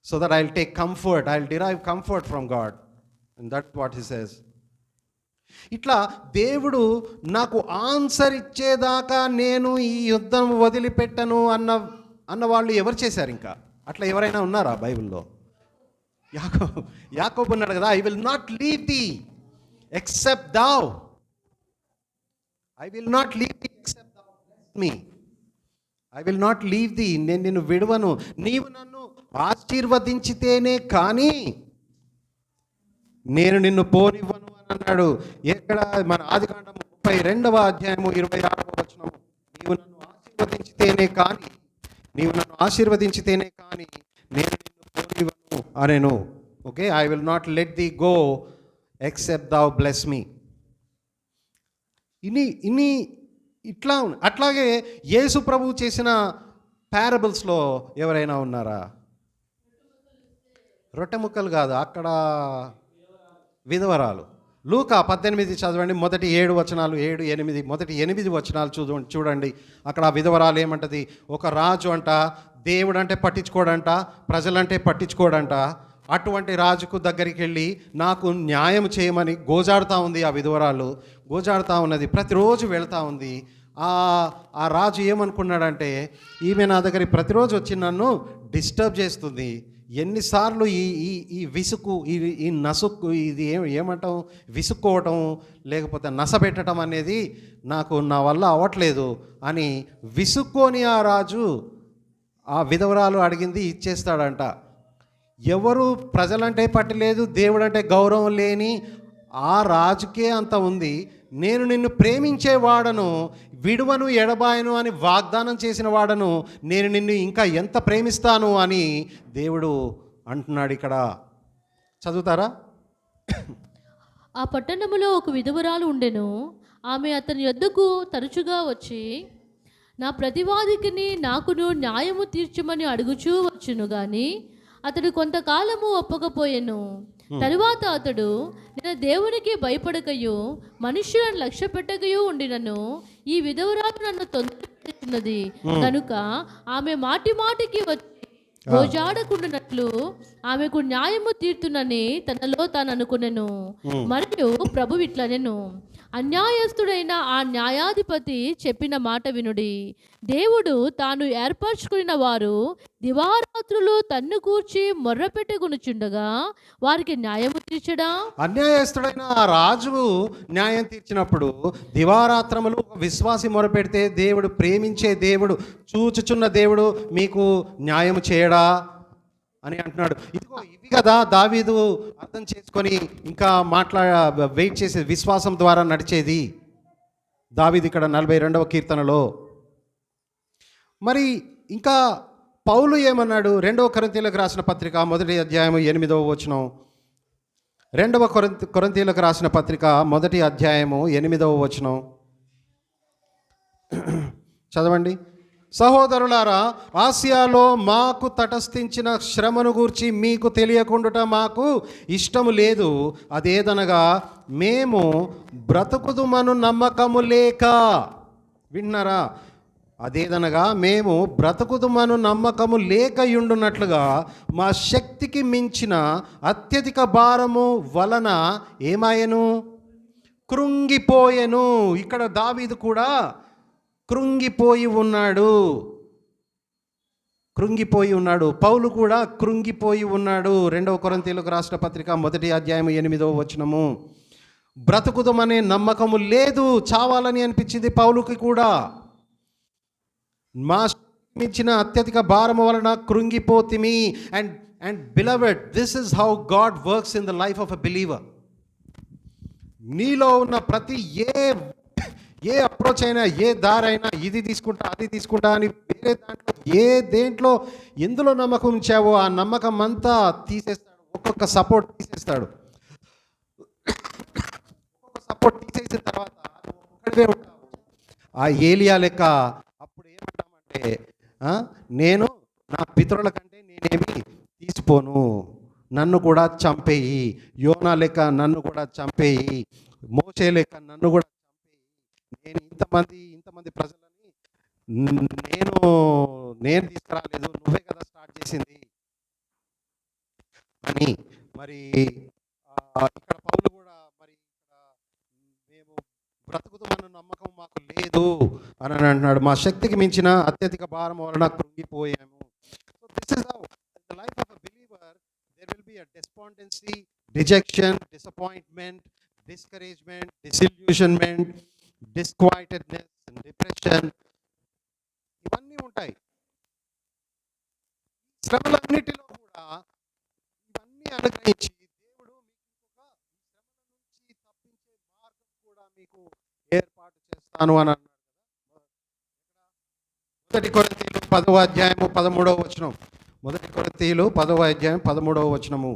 so that I will take comfort, I will derive comfort from God. And that's what he says. ఇట్లా దేవుడు నాకు ఆన్సర్ ఇచ్చేదాకా నేను ఈ యుద్ధం వదిలిపెట్టను అన్న వాళ్ళు ఎవరు చేశారు? ఇంకా అట్లా ఎవరైనా ఉన్నారా బైబిల్లో? యాకోబు ఉన్నాడు కదా, I will not leave thee except thou, I will not leave thee except thou bless me, I will not leave thee, నేను నిన్ను విడువను, నీవు నన్ను ఆశీర్వదించితేనే కానీ నేను నిన్ను పోనివ్వను అని అన్నాడు. ఎక్కడ? మన ఆదికాండం 32వ అధ్యాయము 26వ వచనము. నీవు నన్ను ఆశీర్వదించితేనే కానీ నేను నిన్ను పోనివ్వను అనేను. Okay, I will not let thee go except thou bless me. ఇట్లా అట్లాగే యేసు ప్రభువు చేసిన పారబుల్స్లో ఎవరైనా ఉన్నారా? రొట్టె ముక్కలు కాదు, అక్కడ విధవరాలు. లూకా 18 చదవండి, మొదటి 7 వచనాలు, 7, 8, మొదటి 8 వచనాలు చూడండి. అక్కడ ఆ విధవరాలు ఏమంటది? ఒక రాజు అంట దేవుడు అంటే పట్టించుకోడంట, ప్రజలంటే పట్టించుకోడంట. అటువంటి రాజుకు దగ్గరికి వెళ్ళి నాకు న్యాయం చేయమని గోజాడుతూ ఉంది. ఆ విధవరాలు గోజాడుతూ ఉన్నది, ప్రతిరోజు వెళ్తూ ఉంది. ఆ రాజు ఏమనుకున్నాడంటే, ఈమె నా దగ్గరికి ప్రతిరోజు వచ్చి నన్ను డిస్టర్బ్ చేస్తుంది, ఎన్నిసార్లు ఈ ఈ ఈ విసుగు ఈ నసుక్కు ఇది ఏమంటాం, విసుక్కోవటం లేకపోతే నసబెట్టడం అనేది నాకు నా వల్ల అవ్వట్లేదు అని విసుక్కొని ఆ రాజు ఆ విధవరాలు అడిగింది ఇచ్చేస్తాడంట. ఎవరు ప్రజలంటే పట్టలేదు, దేవుడంటే గౌరవం లేని ఆ రాజుకే అంత ఉంది. నేను నిన్ను ప్రేమించేవాడను, విడువను ఎడబాయను అని వాగ్దానం చేసిన వాడను, నేను నిన్ను ఇంకా ఎంత ప్రేమిస్తాను అని దేవుడు అంటున్నాడు ఇక్కడ. చదువుతారా? ఆ పట్టణములో ఒక విధవరాలు ఉండెను. ఆమె అతని యొద్దకు తరచుగా వచ్చి నా ప్రతివాదికిని నాకును న్యాయము తీర్చమని అడుగుచూ వచ్చును గాని అతడు కొంతకాలము ఒప్పకపోయెను. తరువాత అతడు నేను దేవునికి భయపడకయు మనుష్యులను లక్ష్య పెట్టకయు ఉండినను ఈ విధవరాలు నన్ను తొందరపెట్టుచున్నది కనుక ఆమె మాటి మాటికి వచ్చి గోజాడకుండానట్లు ఆమెకు న్యాయము తీర్తునని తనలో తాను అనుకునెను. మరియు ప్రభు ఇట్లనెను, అన్యాయస్తుడైన ఆ న్యాయాధిపతి చెప్పిన మాట వినుడి. దేవుడు తాను ఏర్పరచుకున్న వారు దివారాత్రులు తన్ను కూర్చి మొర్రపెట్టుకొనుచుండగా వారికి న్యాయము తీర్చడా? అన్యాయస్తుడైన ఆ రాజు న్యాయం తీర్చినప్పుడు దివారాత్రములు విశ్వాసి మొరపెడితే దేవుడు, ప్రేమించే దేవుడు, చూచుచున్న దేవుడు మీకు న్యాయము చేయడా అని అంటున్నాడు. ఇదిగో ఇవి కదా దావీదు అర్థం చేసుకొని ఇంకా వెయిట్ చేసే విశ్వాసం ద్వారా నడిచేది దావీదు ఇక్కడ 42వ కీర్తనలో. మరి ఇంకా పౌలు ఏమన్నాడు? 2వ కొరింథీయులకు రాసిన పత్రిక 1వ అధ్యాయం 8వ వచనం. 2వ కొరింథీయులకు రాసిన పత్రిక 1వ అధ్యాయము 8వ వచనం చదవండి. సహోదరులారా, ఆసియాలో మాకు తటస్థించిన శ్రమను గూర్చి మీకు తెలియకుండుట మాకు ఇష్టము లేదు. అదేదనగా మేము బ్రతుకుదుమను నమ్మకము లేక, విన్నారా? అదేదనగా మేము బ్రతుకుదుమను నమ్మకము లేకయుండునట్లుగా మా శక్తికి మించిన అత్యధిక భారము వలన ఏమాయను? కృంగిపోయెను. ఇక్కడ దావీదు కూడా కృంగిపోయి ఉన్నాడు. పౌలు కూడా కృంగిపోయి ఉన్నాడు. 2వ కొరింథీయులకు రాసిన పత్రిక 1వ అధ్యాయం 8వ వచనము. బ్రతుకుదమనే నమ్మకము లేదు, చావాలని అనిపించింది పౌలుకి కూడా. మా మించిన అత్యధిక భారము వలన కృంగిపోతిమి. And beloved, this is how God works in the life of a believer. నీలో ఉన్న ప్రతి ఏ అప్రోచ్ అయినా, ఏ దారైనా, ఇది తీసుకుంటా అది తీసుకుంటా అని వేరే దేంట్లో ఎందులో నమ్మకం ఉంచావో ఆ నమ్మకం అంతా తీసేస్తాడు. ఒక్కొక్క సపోర్ట్ తీసేస్తాడు. ఒక్కొక్క సపోర్ట్ తీసేసిన తర్వాత ఒక్కడే ఉంటావు. ఆ ఏలియా లెక్క అప్పుడు ఏమంటామంటే, నేను నా పితరుల కంటే నేనేమి తీసిపోను, నన్ను కూడా చంపేయి. యోనా లెక్క నన్ను కూడా చంపేయి. మోషే లెక్క నన్ను కూడా చంపేయి. నేను ఇంతమంది ప్రజలని నేను తీసుకురాలేదు, నువ్వే కదా స్టార్ట్ చేసింది అని. మరి ఇక్కడ పౌలు కూడా మరి మేము బ్రతుకుతామన్న నమ్మకం మాకు లేదు అని అంటున్నాడు. మా శక్తికి మించిన అత్యధిక భారం వలన కృంగిపోయాము. So this is how the life of a believer. There will be a despondency, dejection, disappointment, discouragement, disillusionment, disquietedness, depression, ఇవన్నీ ఉంటాయి. శ్రమలన్నిటిలో కూడా ఇవన్నీ అనుగ్రహించి దేవుడు మీకు ఒక శ్రమల నుంచి తప్పించే మార్గం కూడా మీకు ఏర్పాటు చేస్తాను అని అన్నాడు. 1 కొరింథీయులు 10వ అధ్యాయము 13వ వచనం. 1 కొరింథీయులు 10వ అధ్యాయం 13వ వచనము.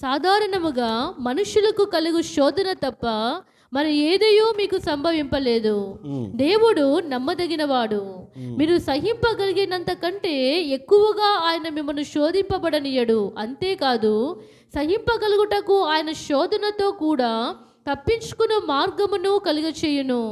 సాధారణముగా మనుషులకు కలుగు శోధన తప్ప మరి ఏదయో మీకు సంభవింపలేదు. దేవుడు నమ్మదగినవాడు. మీరు సహింపగలిగినంత కంటే ఎక్కువగా ఆయన మిమ్మల్ని శోధింపబడనీయడు. అంతేకాదు, సహింపగలుగుటకు ఆయన శోధనతో కూడా తప్పించుకున్న మార్గమును కలుగచేయును.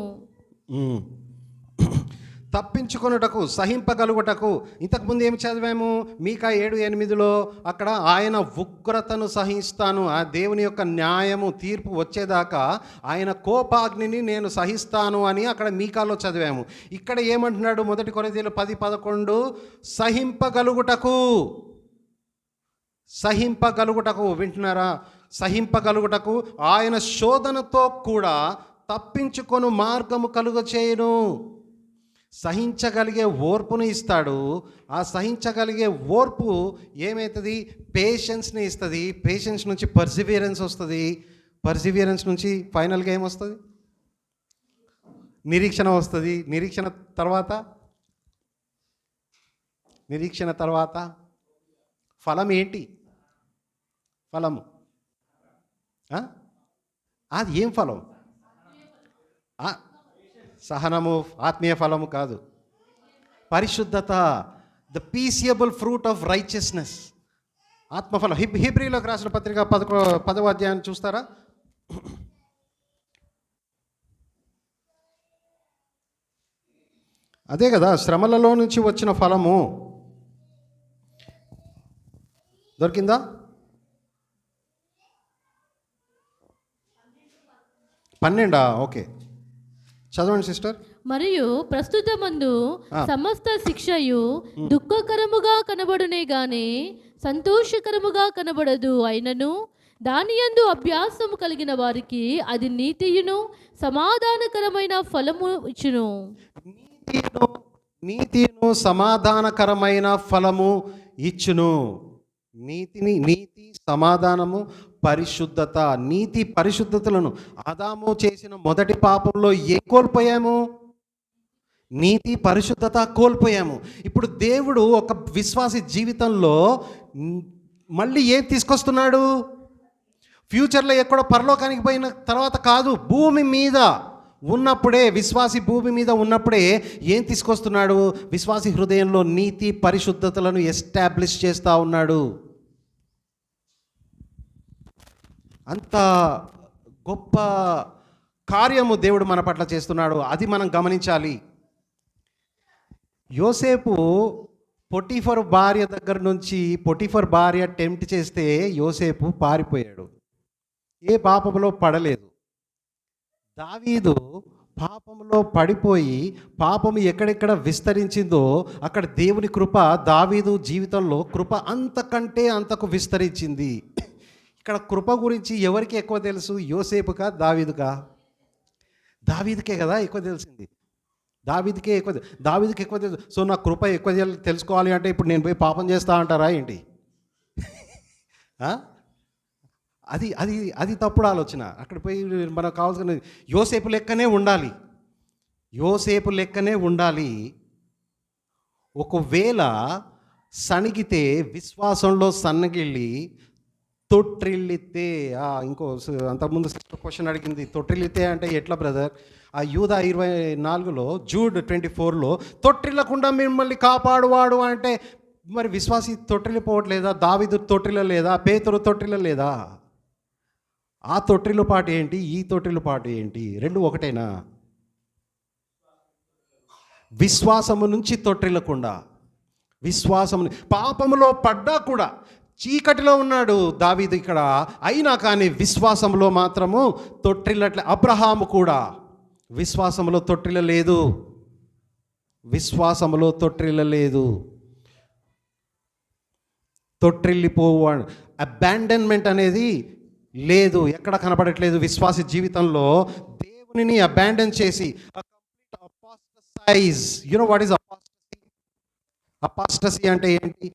తప్పించుకొనుటకు, సహింపగలుగుటకు. ఇంతకుముందు ఏమి చదివాము? మీకా 7:8లో అక్కడ ఆయన ఉగ్రతను సహిస్తాను, ఆ దేవుని యొక్క న్యాయము తీర్పు వచ్చేదాకా ఆయన కోపాగ్నిని నేను సహిస్తాను అని అక్కడ మీకాలో చదివాము. ఇక్కడ ఏమంటున్నాడు? 1 కొరింథీయులు 10:11 సహింపగలుగుటకు. సహింపగలుగుటకు, వింటున్నారా? సహింపగలుగుటకు ఆయన శోధనతో కూడా తప్పించుకొను మార్గము కలుగచేయును. సహించగలిగే ఓర్పును ఇస్తాడు. ఆ సహించగలిగే ఓర్పు ఏమవుతుంది? పేషెన్స్ని ఇస్తుంది. పేషెన్స్ నుంచి పర్సివియరెన్స్ వస్తుంది. పర్సివియరెన్స్ నుంచి ఫైనల్గా ఏమొస్తుంది? నిరీక్షణ వస్తుంది. నిరీక్షణ తర్వాత ఫలం ఏంటి? ఫలము అది ఏం ఫలం? సహనము, ఆత్మీయ ఫలము కాదు, పరిశుద్ధత. The peaceable fruit of righteousness, ఆత్మఫలం. హెబ్రీయులకు రాసిన పత్రిక 10వ అధ్యాయాన్ని చూస్తారా? అదే కదా, శ్రమలలో నుంచి వచ్చిన ఫలము. దొరికిందా? 12. ఓకే, చదవండి సిస్టర్. మరియు ప్రస్తుతమందు సమస్త శిక్షయు దుఃఖకరముగా కనబడునే గాని సంతోషకరముగా కనబడదు. అయినను దానియందు అభ్యాసము కలిగిన వారికి అది నీతియును సమాధానకరమైన ఫలము ఇచ్చును. నీతిను సమాధానకరమైన ఫలము ఇచ్చును. నీతి, సమాధానము, పరిశుద్ధత. నీతి పరిశుద్ధతలను ఆదాము చేసిన మొదటి పాపంలో ఏం కోల్పోయాము? నీతి పరిశుద్ధత కోల్పోయాము. ఇప్పుడు దేవుడు ఒక విశ్వాసి జీవితంలో మళ్ళీ ఏం తీసుకొస్తున్నాడు? ఫ్యూచర్లో ఎక్కడో పరలోకానికి పోయిన తర్వాత కాదు, భూమి మీద ఉన్నప్పుడే, విశ్వాసి భూమి మీద ఉన్నప్పుడే ఏం తీసుకొస్తున్నాడు? విశ్వాసి హృదయంలో నీతి పరిశుద్ధతలను ఎస్టాబ్లిష్ చేస్తూ ఉన్నాడు. అంత గొప్ప కార్యము దేవుడు మన పట్ల చేస్తున్నాడు. అది మనం గమనించాలి. యోసేపు పొటిఫర్ భార్య దగ్గర నుంచి, పొటిఫర్ భార్య టెంప్ట్ చేస్తే యోసేపు పారిపోయాడు. ఏ పాపంలో పడలేదు. దావీదు పాపంలో పడిపోయి పాపము ఎక్కడెక్కడ విస్తరించిందో అక్కడ దేవుని కృప, దావీదు జీవితంలో కృప అంతకంటే అంతకు విస్తరించింది. ఇక్కడ కృప గురించి ఎవరికి ఎక్కువ తెలుసు? యోసేపుకా, దావీదుకా? దావీదుకే కదా ఎక్కువ తెలిసింది. దావీదుకే ఎక్కువ తెలుసు. సో నా కృప ఎక్కువ తెలుసుకోవాలి అంటే ఇప్పుడు నేను పోయి పాపం చేస్తా అంటారా ఏంటి? అది అది అది తప్పుడు ఆలోచన. అక్కడ పోయి మనకు కావాల్సిన యోసేపు లెక్కనే ఉండాలి. ఒకవేళ సణిగితే, విశ్వాసంలో సన్నగిల్లి తొట్టిల్లితే, అంతకుముందు క్వశ్చన్ అడిగింది, తొట్టిల్లితే అంటే ఎట్లా బ్రదర్? ఆ యూదా 24లో, జూడ్ 24లో తొట్టిల్లకుండా మిమ్మల్ని కాపాడువాడు అంటే మరి విశ్వాసి తొట్టిల్లిపోవట్లేదా? దావీదు తొట్టిల్ల లేదా? పేతురు తొట్టిల్ల లేదా? ఆ తొట్టిల్లు పాటు ఏంటి, ఈ తొట్టిల్లు పాటు ఏంటి? రెండు ఒకటేనా? విశ్వాసము నుంచి తొట్టిల్లకుండా, విశ్వాసము పాపములో పడ్డా కూడా, చీకటిలో ఉన్నాడు దావీదు ఇక్కడ, అయినా కానీ విశ్వాసంలో మాత్రము తొట్టిల్లట్లే. అబ్రహాము కూడా విశ్వాసంలో తొట్టిల్లలేదు. తొట్టిల్లిపోవాడు. అబాండన్మెంట్ అనేది లేదు, ఎక్కడ కనపడట్లేదు విశ్వాసి జీవితంలో. దేవునిని అబాండన్ చేసి apostatize. You know what is apostasy? Apostasy అంటే ఏంటి?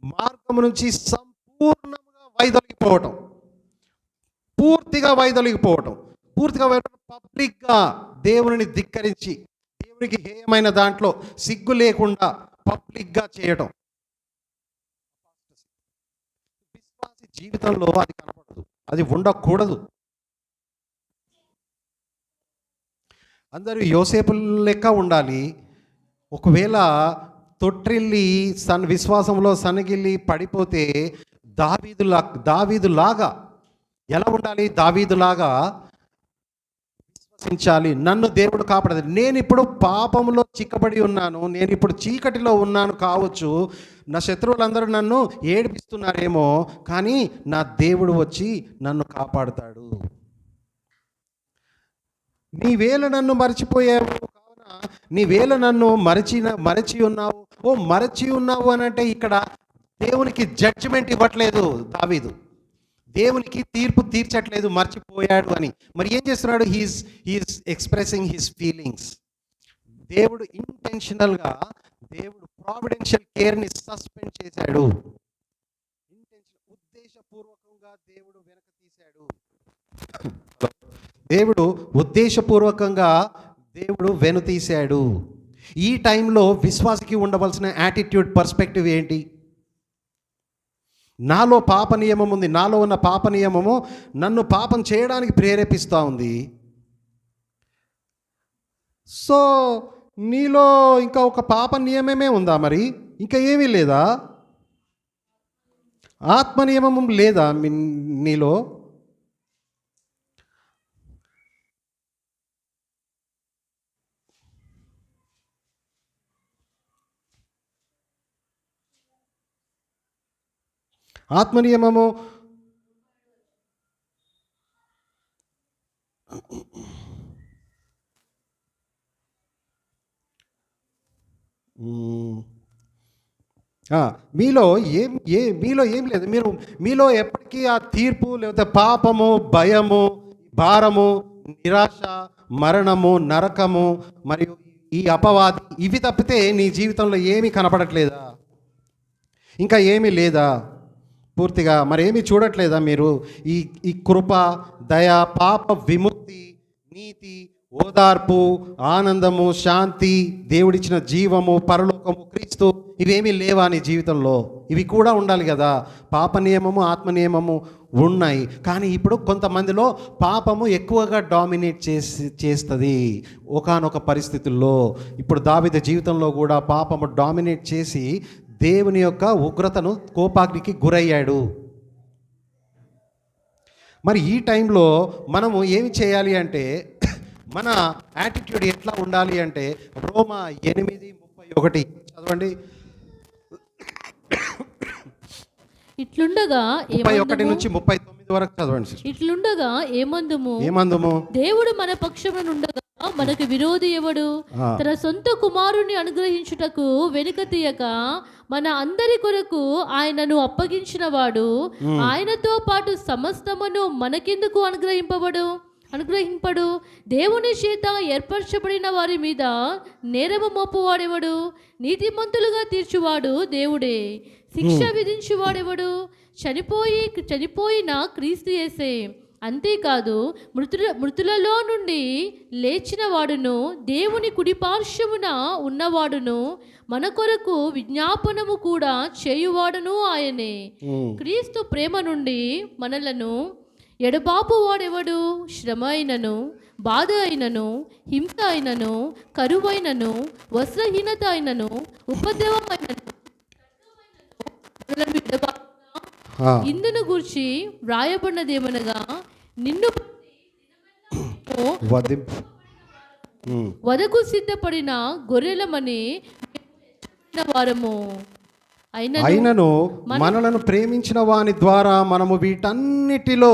మార్గము నుంచి సంపూర్ణంగా వైదొలిగిపోవటం, పూర్తిగా పబ్లిక్గా దేవుని ధిక్కరించి, దేవునికి హేయమైన దాంట్లో సిగ్గు లేకుండా పబ్లిక్గా చేయటం. విశ్వాసి జీవితంలో అది కనపడదు, అది ఉండకూడదు. అందరూ యోసేపు లెక్క ఉండాలి. ఒకవేళ తొట్టిల్లి విశ్వాసంలో సన్నగిల్లి పడిపోతే దావీదులాగా ఎలా ఉండాలి? దావీదులాగా విశ్వసించాలి. నన్ను దేవుడు కాపాడాలి. నేను ఇప్పుడు పాపములో చిక్కబడి ఉన్నాను, నేను ఇప్పుడు చీకటిలో ఉన్నాను కావచ్చు, నా శత్రువులందరూ నన్ను ఏడిపిస్తున్నారేమో, కానీ నా దేవుడు వచ్చి నన్ను కాపాడుతాడు. నీవేళ నన్ను మర్చిపోయావు కావున, నీవేళ నన్ను మరచి ఉన్నావు. మరచి ఉన్నావు అని అంటే ఇక్కడ దేవునికి జడ్జిమెంట్ ఇవ్వట్లేదు దావీదు, దేవునికి తీర్పు తీర్చట్లేదు మర్చిపోయాడు అని. మరి ఏం చేస్తున్నాడు? He's expressing his feelings. దేవుడు ఇంటెన్షనల్గా, దేవుడు ప్రావిడెన్షియల్ కేర్ని సస్పెండ్ చేశాడు. ఉద్దేశపూర్వకంగా దేవుడు వెనక తీశాడు. దేవుడు వెనుతీశాడు. ఈ టైంలో విశ్వాసికి ఉండవలసిన యాటిట్యూడ్, పర్స్పెక్టివ్ ఏంటి? నాలో పాప నియమం ఉంది, నాలో ఉన్న పాప నియమము నన్ను పాపం చేయడానికి ప్రేరేపిస్తూ ఉంది. సో నీలో ఇంకా ఒక పాప నియమమే ఉందా? మరి ఇంకా ఏమీ లేదా? ఆత్మ నియమం లేదా నీలో? ఆత్మ నియమము మీలో ఏం లేదు. మీలో ఎప్పటికీ ఆ తీర్పు, లేకపోతే పాపము, భయము, భారము, నిరాశ, మరణము, నరకము మరియు ఈ అపవాది, ఇవి తప్పితే నీ జీవితంలో ఏమీ కనపడట్లేదా? ఇంకా ఏమీ లేదా పూర్తిగా? మరేమీ చూడట్లేదా మీరు? ఈ కృప, దయ, పాప విముక్తి, నీతి, ఓదార్పు, ఆనందము, శాంతి, దేవుడిచ్చిన జీవము, పరలోకము, క్రీస్తు, ఇవేమీ లేవా నీ జీవితంలో? ఇవి కూడా ఉండాలి కదా. పాప నియమము, ఆత్మ నియమము ఉన్నాయి. కానీ ఇప్పుడు కొంతమందిలో పాపము ఎక్కువగా డామినేట్ చేస్తుంది ఒకానొక పరిస్థితుల్లో. ఇప్పుడు దావీదు జీవితంలో కూడా పాపము డామినేట్ చేసి దేవుని యొక్క ఉగ్రతను, కోపాగ్నికి గురయ్యాడు. మరి ఈ టైంలో మనము ఏమి చేయాలి అంటే, మన యాటిట్యూడ్ ఎట్లా ఉండాలి అంటే, రోమా 8:31 చదవండి. ఇట్లుండగా 31 నుంచి 39 వరకు చదవండి. ఇట్లుండగా ఏమందుము? దేవుడు మన పక్షమునుండగా మనకు విరోధి ఎవడు? తన సొంత కుమారుని అనుగ్రహించుటకు వెనుక తీయక మన అందరి కొరకు ఆయనను అప్పగించిన వాడు ఆయనతో పాటు సమస్తమును మనకెందుకు అనుగ్రహింపడు? దేవుని చేత ఏర్పరచబడిన వారి మీద నేరము మోపువాడెవడు? నీతిమంతులుగా తీర్చువాడు దేవుడే. శిక్ష విధించువాడెవడు? చనిపోయిన క్రీస్తు యేసే. అంతేకాదు మృతులలో నుండి లేచిన వాడును, దేవుని కుడిపార్శ్వమున ఉన్నవాడును, మన కొరకు విజ్ఞాపనము కూడా చేయువాడును ఆయనే. క్రీస్తు ప్రేమ నుండి మనలను ఎడబాపు వాడెవడు? శ్రమ అయినను, బాధ అయినను, హింస అయినను, కరువైనను, వస్త్రహీనత అయినను, ఉపద్రవమైనను ఇందును గూర్చి వ్రాయబడినదేమనగా, నిన్ను వదకు సిద్ధపడిన గొర్రెలమని వారము. అయినను మనలను ప్రేమించిన వాని ద్వారా మనము వీటన్నిటిలో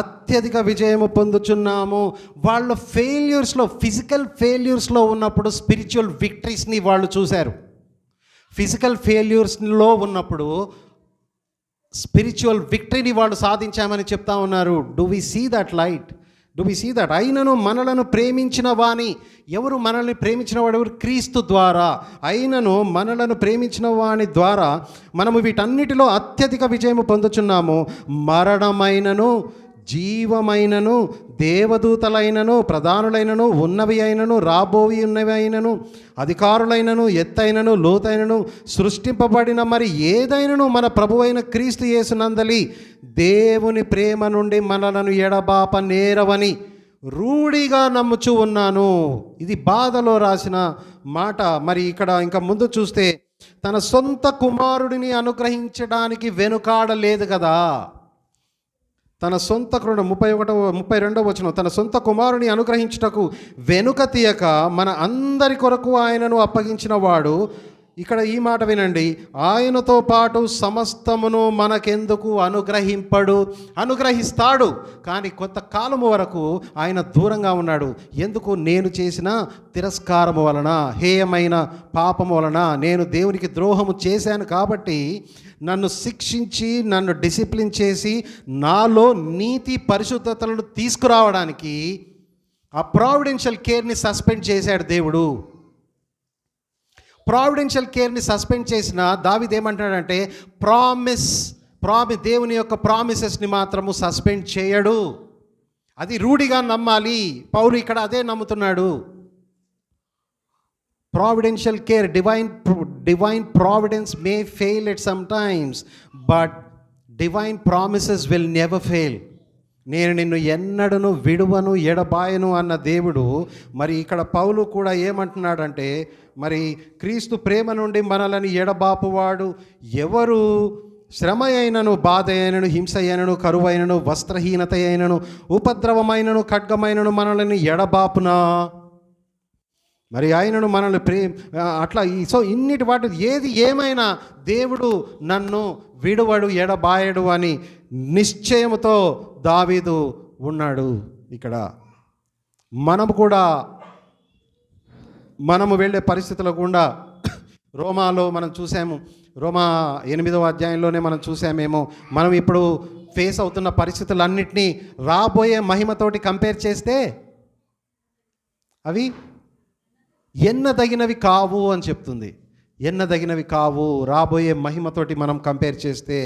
అత్యధిక విజయము పొందుచున్నాము. వాళ్ళ ఫెయిల్యూర్స్లో, ఫిజికల్ ఫెయిల్యూర్స్లో ఉన్నప్పుడు స్పిరిచువల్ విక్టరీస్ని వాళ్ళు చూశారు. ఫిజికల్ ఫెయిల్యూర్స్లో ఉన్నప్పుడు స్పిరిచువల్ విక్టరీని వాళ్ళు సాధించామని చెప్తా ఉన్నారు. Do we see that light? Do we see that? అయినను మనలను ప్రేమించిన వాని, ఎవరు మనల్ని ప్రేమించిన వాడు? ఎవరు? క్రీస్తు ద్వారా. అయినను మనలను ప్రేమించిన వాని ద్వారా మనము వీటన్నిటిలో అత్యధిక విజయము పొందుచున్నాము. మరణమైనను, జీవమైనను, దేవదూతలైనను, ప్రధానులైనను, ఉన్నవి అయినను, రాబోవి ఉన్నవి అయినను, అధికారులైనను, ఎత్తైనను, లోతైనను, సృష్టింపబడిన మరి ఏదైనను మన ప్రభువైన క్రీస్తు యేసునందలి దేవుని ప్రేమ నుండి మనలను ఎడబాప నేరవని రూఢిగా నమ్ముచూ ఉన్నాను. ఇది బాధలో రాసిన మాట. మరి ఇక్కడ ఇంకా ముందు చూస్తే, తన సొంత కుమారుడిని అనుగ్రహించడానికి వెనుకాడలేదు కదా. తన సొంత 32వ వచనం, తన సొంత కుమారుని అనుగ్రహించుటకు వెనుక తీయక మన అందరి కొరకు ఆయనను అప్పగించిన వాడు. ఇక్కడ ఈ మాట వినండి, ఆయనతో పాటు సమస్తమును మనకెందుకు అనుగ్రహిస్తాడు. కానీ కొంతకాలము వరకు ఆయన దూరంగా ఉన్నాడు. ఎందుకు? నేను చేసిన తిరస్కారము వలన, హేయమైన పాపము వలన, నేను దేవునికి ద్రోహము చేశాను కాబట్టి నన్ను శిక్షించి, నన్ను డిసిప్లిన్ చేసి, నాలో నీతి పరిశుద్ధతలను తీసుకురావడానికి ఆ ప్రావిడెన్షియల్ కేర్ని సస్పెండ్ చేశాడు దేవుడు. ప్రావిడెన్షియల్ కేర్ని సస్పెండ్ చేసిన దావీదు ఏమంటాడంటే, దేవుని యొక్క ప్రామిసెస్ని మాత్రము సస్పెండ్ చేయడు. అది రూఢిగా నమ్మాలి. పౌలు ఇక్కడ అదే నమ్ముతున్నాడు. Providential care, divine providence may fail at some times, but divine promises will never fail. నేను నిన్ను ఎన్నడను విడువను ఎడబాయను అన్న దేవుడు మరి ఇక్కడ పౌలు కూడా ఏమంటున్నాడంటే, మరి క్రీస్తు ప్రేమ నుండి మనలని ఎడబాపువాడు ఎవరు? శ్రమ అయినను, బాధ అయినను, హింస అయినను, కరువు అయినను, వస్త్రహీనత అయినను, ఉపద్రవమైనను, ఖడ్గమైనను మనల్ని ఎడబాపునా? మరి ఆయనను మనల్ని అట్లా సో ఇన్నిటి వాటి ఏది ఏమైనా దేవుడు నన్ను విడువడు ఎడబాయడు అని నిశ్చయముతో దావీదు ఉన్నాడు. ఇక్కడ మనము వెళ్ళే పరిస్థితుల గుండా రోమాలో మనం చూసాము, రోమా 8వ అధ్యాయంలోనే మనం చూసామేమో, మనం ఇప్పుడు ఫేస్ అవుతున్న పరిస్థితులన్నింటినీ రాబోయే మహిమతోటి కంపేర్ చేస్తే అవి ఎన్నదగినవి కావు అని చెప్తుంది. ఎన్నదగినవి కావు. రాబోయే మహిమతోటి మనం కంపేర్ చేస్తే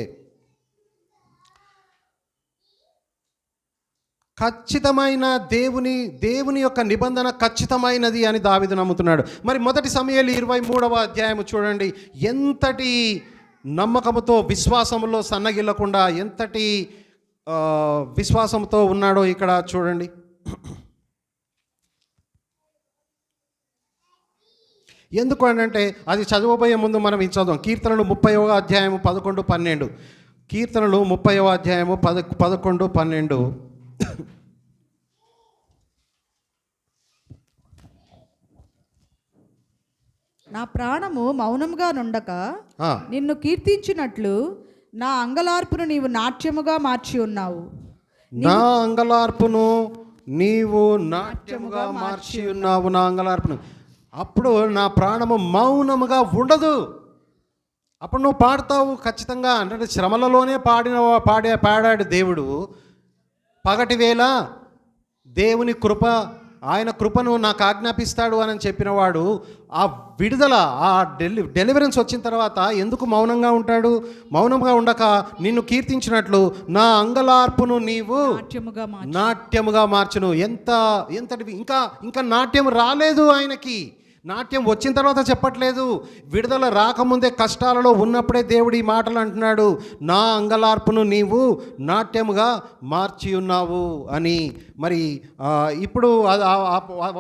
ఖచ్చితమైన దేవుని యొక్క నిబంధన ఖచ్చితమైనది అని దావీదు నమ్ముతున్నాడు. మరి 1 సమూయేలు 23వ అధ్యాయం చూడండి, ఎంతటి నమ్మకముతో, విశ్వాసములో సన్నగిల్లకుండా ఎంతటి విశ్వాసంతో ఉన్నాడో ఇక్కడ చూడండి. ఎందుకు అంటే అది చదవబోయే ముందు మనం ఇది చదువు. కీర్తనలు 30వ అధ్యాయము 11, 12. కీర్తనలు 30వ అధ్యాయము 11, 12. నా ప్రాణము మౌనముగా నుండక నిన్ను కీర్తించినట్లు నా అంగలార్పును నీవు నాట్యముగా మార్చి ఉన్నావు. నా అంగలార్పును నీవు నాట్యముగా మార్చి ఉన్నావు. నా అంగలార్పును. అప్పుడు నా ప్రాణము మౌనముగా ఉండదు. అప్పుడు నువ్వు పాడతావు ఖచ్చితంగా. అంటే శ్రమలలోనే పాడాడు దేవుడు. పగటి వేళ దేవుని కృప, ఆయన కృపను నాకు ఆజ్ఞాపిస్తాడు అని చెప్పినవాడు ఆ విడుదల, ఆ డెలివరెన్స్ వచ్చిన తర్వాత ఎందుకు మౌనంగా ఉంటాడు? మౌనంగా ఉండక నిన్ను కీర్తించినట్లు నా అంగలార్పును నీవు నాట్యముగా మార్చును. ఎంతటి ఇంకా నాట్యం రాలేదు ఆయనకి. నాట్యం వచ్చిన తర్వాత చెప్పట్లేదు. విడుదల రాకముందే, కష్టాలలో ఉన్నప్పుడే దేవుడు ఈ మాటలు అంటున్నాడు, నా అంగలార్పును నీవు నాట్యముగా మార్చి ఉన్నావు అని. మరి ఇప్పుడు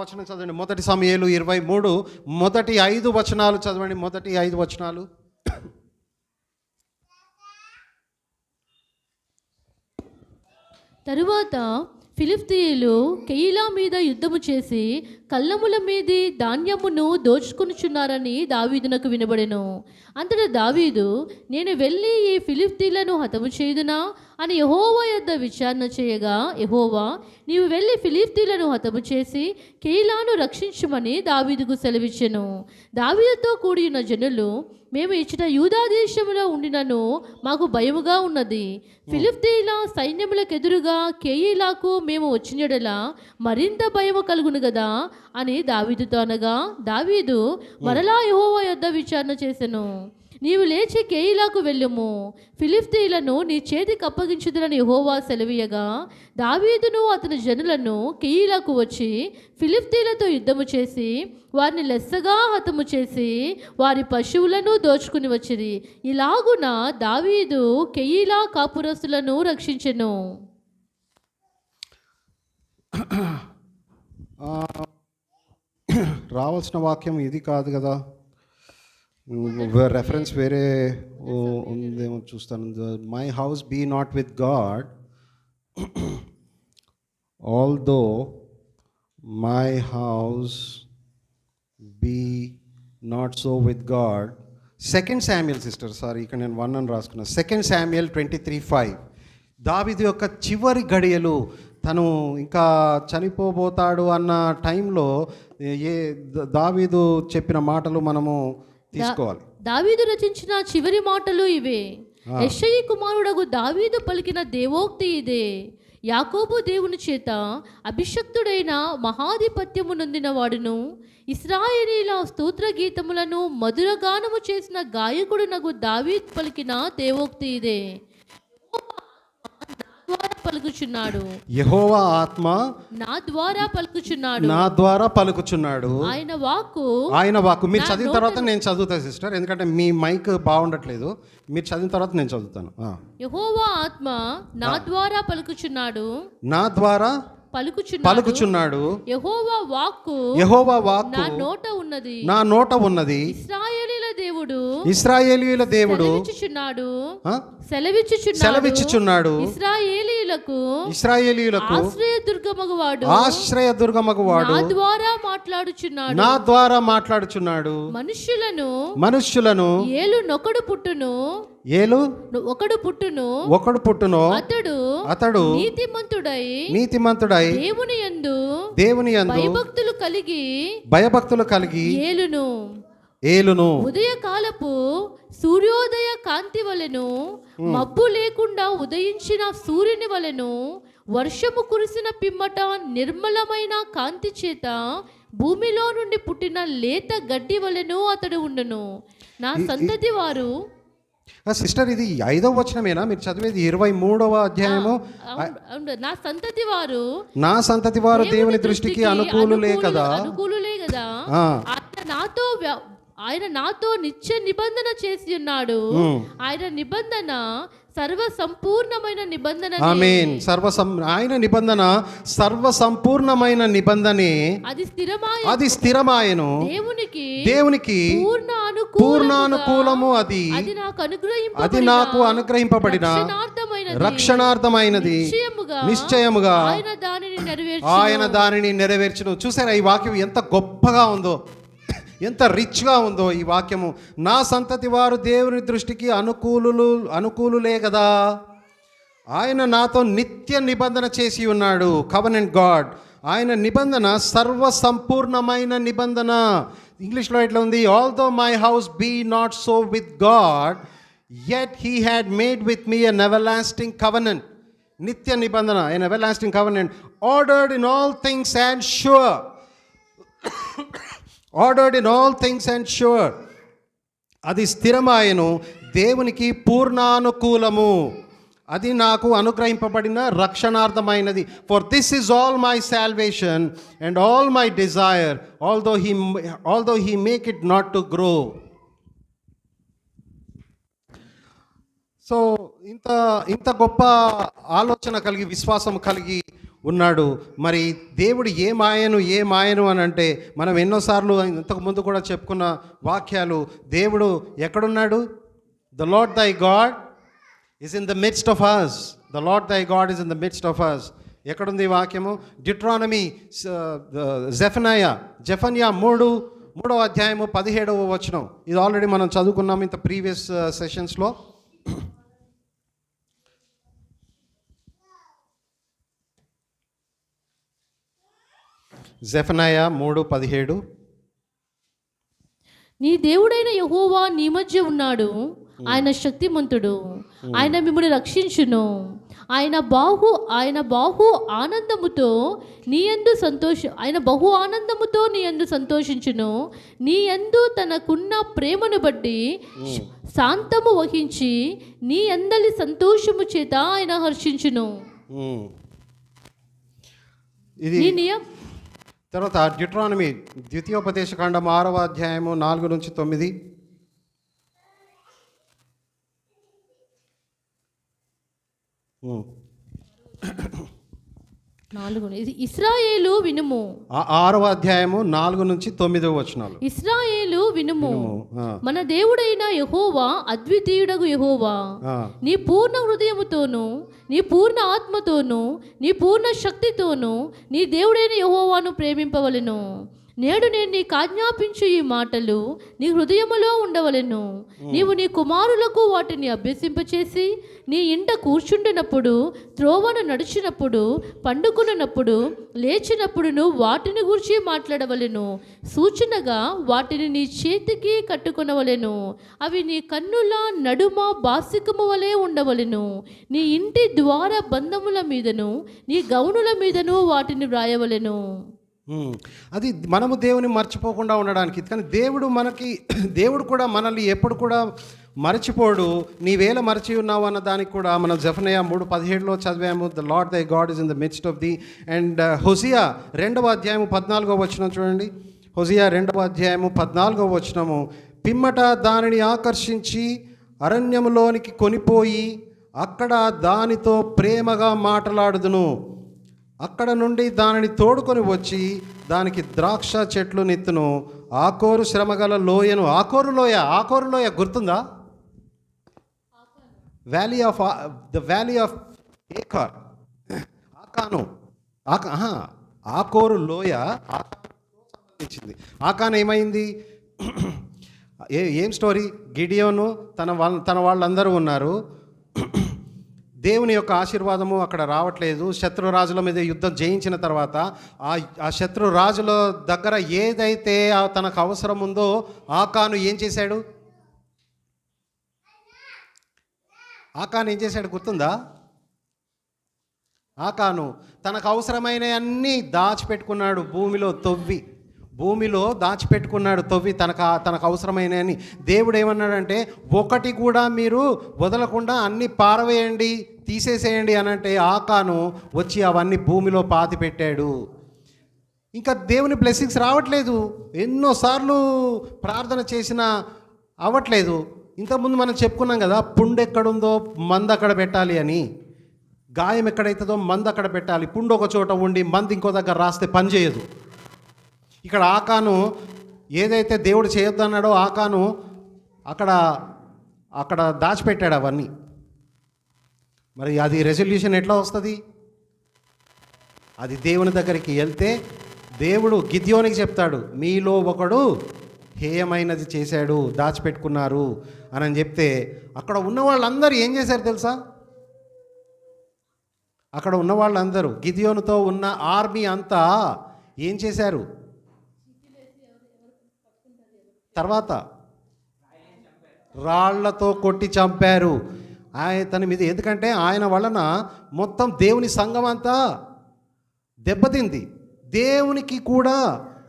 వచనం చదవండి. 1 సమూయేలు 23 మొదటి 5 వచనాలు చదవండి. మొదటి 5 వచనాలు. తరువాత ఫిలిష్తీయులు కెయీలా మీద యుద్ధము చేసి కళ్ళముల మీది ధాన్యమును దోచుకొనుచున్నారని దావీదునకు వినబడెను. అంతటా దావీదు, నేను వెళ్ళి ఈ ఫిలిష్తీయులను హతము చేయుదునా అని యెహోవా యొద్ద విచారణ చేయగా, యెహోవా, నీవు వెళ్ళి ఫిలిష్తీయులను హతము చేసి కెయీలాను రక్షించుమని దావీదుకు సెలవిచ్చెను. దావీదుతో కూడి ఉన్న జనులు, మేము ఇచ్చట యూదా దేశంలో ఉండినను మాకు భయముగా ఉన్నది. ఫిలిష్తీయుల సైన్యములకెదురుగా కెయీలాకు మేము వచ్చినడలా మరింత భయము కలుగును కదా అని దావీదుతో అనగా, దావీదు మరలా యెహోవా యొద్ద విచారణ చేసెను. నీవు లేచి కెయీలాకు వెళ్ళుము, ఫిలిష్తీయులను నీ చేతికి అప్పగించుదునని యెహోవా సెలవీయగా, దావీదును అతని జనులను కెయీలాకు వచ్చి ఫిలిష్తీయులతో యుద్ధము చేసి వారిని లెస్సగా హతము చేసి వారి పశువులను దోచుకుని వచ్చిరి. ఇలాగున దావీదు కెయీలా కాపురస్తులను రక్షించెను. రావాల్సిన వాక్యం ఇది కాదు కదా, రెఫరెన్స్ వేరే ఉందేమో చూస్తాను. My house be not with God, although my house be not so with God. Second Samuel sister, sorry ఇక్కడ నేను 1 అని రాసుకున్నాను. 2 శామ్యుయల్ 23:5. దావీదు యొక్క చివరి గడియలు, తను ఇంకా చనిపోబోతాడు అన్న టైంలో దావీదు చెప్పిన మాటలు మనము తీసుకోవాలి. దావీదు రచించిన చివరి మాటలు ఇవే. యెషయి కుమారుడగు దావీదు పలికిన దేవోక్తి ఇదే. యాకోబు దేవుని చేత అభిషక్తుడైన మహాధిపత్యము నొందిన వాడును, ఇశ్రాయేలీల స్తోత్ర గీతములను మధురగానము చేసిన గాయకుడు నగు దావీద్ పలికిన దేవోక్తి ఇదే. పలుకుచున్నాడు, యెహోవా ఆత్మ నా ద్వారా పలుకుచున్నాడు, నా ద్వారా పలుకుచున్నాడు. ఆయన వాక్కు మీరు చదివిన తర్వాత నేను చదువుతాను సిస్టర్, ఎందుకంటే మీ మైక్ బాగుండట్లేదు. మీరు చదివిన తర్వాత నేను చదువుతాను. యెహోవా ఆత్మ నా ద్వారా పలుకుచున్నాడు, నా ద్వారా పలుకుచున్నాడు. యెహోవా వాక్కు నా నోట ఉన్నది. ఇశ్రాయేలీయుల దేవుడు సెలవిచ్చుచున్నాడు. ఇశ్రాయేలీయులకు ఆశ్రయదుర్గమగువాడు నా ద్వారా మాట్లాడుచున్నాడు. మనుష్యులను ఒకడు పుట్టును అతడు నీతిమంతుడై దేవుని యందు భయభక్తులు కలిగి ఏలును. ఉదయకాలపు సూర్యోదయ కాంతి వలెను, మబ్బు లేకుండా ఉదయించిన సూర్యుని వలెను, వర్షము కురిసిన పిమ్మట నిర్మలమైన కాంతి చేత భూమిలో నుండి పుట్టిన లేత గడ్డి వలెను అతడు ఉండును. నా సంతతి వారు. సిస్టర్, ఇది 5వ వచనమేనా మీరు చదివేది? 23వ అధ్యాయము. నా సంతతి వారు దేవుని దృష్టికి అనుకూలులే కదా. ఆయన నాతో నిత్య నిబంధన చేసి ఉన్నాడు. ఆయన నిబంధన సర్వసంపూర్ణమైన నిబంధన. ఆమేన్. ఆయన నిబంధన సర్వసంపూర్ణమైన నిబంధనే. అది స్థిరమాయను. దేవునికి పూర్ణానుకూలము. అది నాకు అనుగ్రహింపబడిన రక్షణార్థమైనది. నిశ్చయముగా ఆయన దానిని నెరవేర్చును. చూసారా ఈ వాక్యం ఎంత గొప్పగా ఉందో, ఎంత రిచ్గా ఉందో ఈ వాక్యము. నా సంతతి వారు దేవుని దృష్టికి అనుకూలులే కదా. ఆయన నాతో నిత్య నిబంధన చేసి ఉన్నాడు. Covenant God. ఆయన నిబంధన సర్వసంపూర్ణమైన నిబంధన. ఇంగ్లీష్లో ఎట్లా ఉంది? Although my house be not so with God, yet he had made with me an everlasting covenant. నిత్య నిబంధన, an everlasting covenant, ordered in all things and sure. Ordered in all things and sure. అది స్థిరమాయను, దేవునికి పూర్ణానుకూలము. అది నాకు అనుగ్రహింపబడిన రక్షణార్థమైనది. For this is all my salvation and all my desire, although he make it not to grow. So ఇంత గొప్ప ఆలోచన కలిగి, విశ్వాసం కలిగి ఉన్నాడు. మరి దేవుడు ఏ మాయను అని అంటే, మనం ఎన్నోసార్లు ఇంతకు ముందు కూడా చెప్పుకున్న వాక్యాలు. దేవుడు ఎక్కడున్నాడు? The Lord thy God is in the midst of us. The Lord thy God is in the midst of us. ఎక్కడుంది ఈ వాక్యము? డిట్రానమీ, జెఫన్యా 3వ అధ్యాయము 17వ వచనం. ఇది ఆల్రెడీ మనం చదువుకున్నాం ఇంత ప్రీవియస్ సెషన్స్లో. జెఫన్యా 3:17. నీ దేవుడైన యెహోవా నీ మధ్య ఉన్నాడు. ఆయన శక్తిమంతుడు, ఆయన మిమ్మల్ని రక్షించును. ఆయన బహు ఆనందముతో నీ యందు సంతోషించును. నీ యందు తనకున్న ప్రేమను బట్టి శాంతము వహించి నీ అందలి సంతోషము చేత ఆయన హర్షించును. తర్వాత డ్యూటరానమీ, ద్వితీయోపదేశకాండం 6వ అధ్యాయము 4-9. ఇశ్రాయేలు వినుము. 6వ అధ్యాయము 4 నుంచి 9 వచనాలు. ఇశ్రాయేలు వినుము, ఆ. మన దేవుడైన యెహోవా అద్వితీయుడగు యెహోవా. ఆ. నీ పూర్ణ హృదయముతోను, నీ పూర్ణ ఆత్మతోను, నీ పూర్ణ శక్తితోను నీ దేవుడైన యెహోవాను ప్రేమింపవలెను. నేడు నేను నీకు ఆజ్ఞాపించు ఈ మాటలు నీ హృదయములో ఉండవలెను. నీవు నీ కుమారులకు వాటిని అభ్యసింపచేసి నీ ఇంట కూర్చుండినప్పుడు, త్రోవను నడిచినప్పుడు, పండుకున్నప్పుడు, లేచినప్పుడును వాటిని గురించి మాట్లాడవలెను. సూచనగా వాటిని నీ చేతికి కట్టుకొనవలెను. అవి నీ కన్నుల నడుమ బాసికము వలె ఉండవలెను. నీ ఇంటి ద్వార బంధముల మీదను నీ గౌనుల మీదను వాటిని వ్రాయవలెను. అది మనము దేవుని మర్చిపోకుండా ఉండడానికి. కానీ దేవుడు కూడా మనల్ని ఎప్పుడు కూడా మర్చిపోడు. నీవేళ మరచి ఉన్నావు అన్న దానికి కూడా మనం జెఫనయా 3:17లో చదివాము. The Lord thy God is in the midst of the. And Hosea 2వ అధ్యాయము 14వ వచనం చూడండి. హోసియా 2వ అధ్యాయము 14వ వచనము. పిమ్మట దానిని ఆకర్షించి అరణ్యములోనికి కొనిపోయి అక్కడ దానితో ప్రేమగా మాట్లాడుదును. అక్కడ నుండి దానిని తోడుకొని వచ్చి దానికి ద్రాక్ష చెట్లు నెత్తును. ఆకోరు శ్రమగల లోయను. ఆకోరు లోయ గుర్తుందా? వ్యాలీ ఆఫ్ ఏకార్, ఆకాను. ఆకోరు లోయ సంబంధించింది. ఆకాన్ ఏమైంది? ఏం స్టోరీ? గిడియోను తన వాళ్ళందరూ ఉన్నారు. దేవుని యొక్క ఆశీర్వాదము అక్కడ రావట్లేదు. శత్రురాజుల మీద యుద్ధం జయించిన తర్వాత ఆ శత్రురాజుల దగ్గర ఏదైతే తనకు అవసరం ఉందో ఆకాను ఏం చేశాడు? గుర్తుందా? ఆకాను తనకు అవసరమైన అన్నీ దాచిపెట్టుకున్నాడు. భూమిలో దాచిపెట్టుకున్నాడు తవ్వి తనకు అవసరమైనవి. దేవుడు ఏమన్నాడంటే, ఒకటి కూడా మీరు వదలకుండా అన్నీ పారవేయండి, తీసేసేయండి అని అంటే ఆకాను వచ్చి అవన్నీ భూమిలో పాతి పెట్టాడు. ఇంకా దేవుని బ్లెస్సింగ్స్ రావట్లేదు. ఎన్నోసార్లు ప్రార్థన చేసినా అవ్వట్లేదు. ఇంతకుముందు మనం చెప్పుకున్నాం కదా, పుండు ఎక్కడుందో మందు అక్కడ పెట్టాలి అని. గాయం ఎక్కడైతుందో మందు అక్కడ పెట్టాలి. పుండు ఒక చోట ఉండి మందు ఇంకో దగ్గర రాస్తే పని చేయదు. ఇక్కడ ఆకాను ఏదైతే దేవుడు చేయొద్దన్నాడో ఆకాను అక్కడ దాచిపెట్టాడు అవన్నీ. మరి అది రెజల్యూషన్ ఎట్లా వస్తుంది? అది దేవుని దగ్గరికి వెళ్తే దేవుడు గిద్యోనికి చెప్తాడు, మీలో ఒకడు హేయమైనది చేశాడు, దాచిపెట్టుకున్నారు అని చెప్తే అక్కడ ఉన్న వాళ్ళందరూ ఏం చేశారు తెలుసా? అక్కడ ఉన్న వాళ్ళందరూ గిద్యోనుతో ఉన్న ఆర్మీ అంతా ఏం చేశారు? తర్వాత రాళ్లతో కొట్టి చంపారు తన మీద. ఎందుకంటే ఆయన వలన మొత్తం దేవుని సంఘం అంతా దెబ్బతింది. దేవునికి కూడా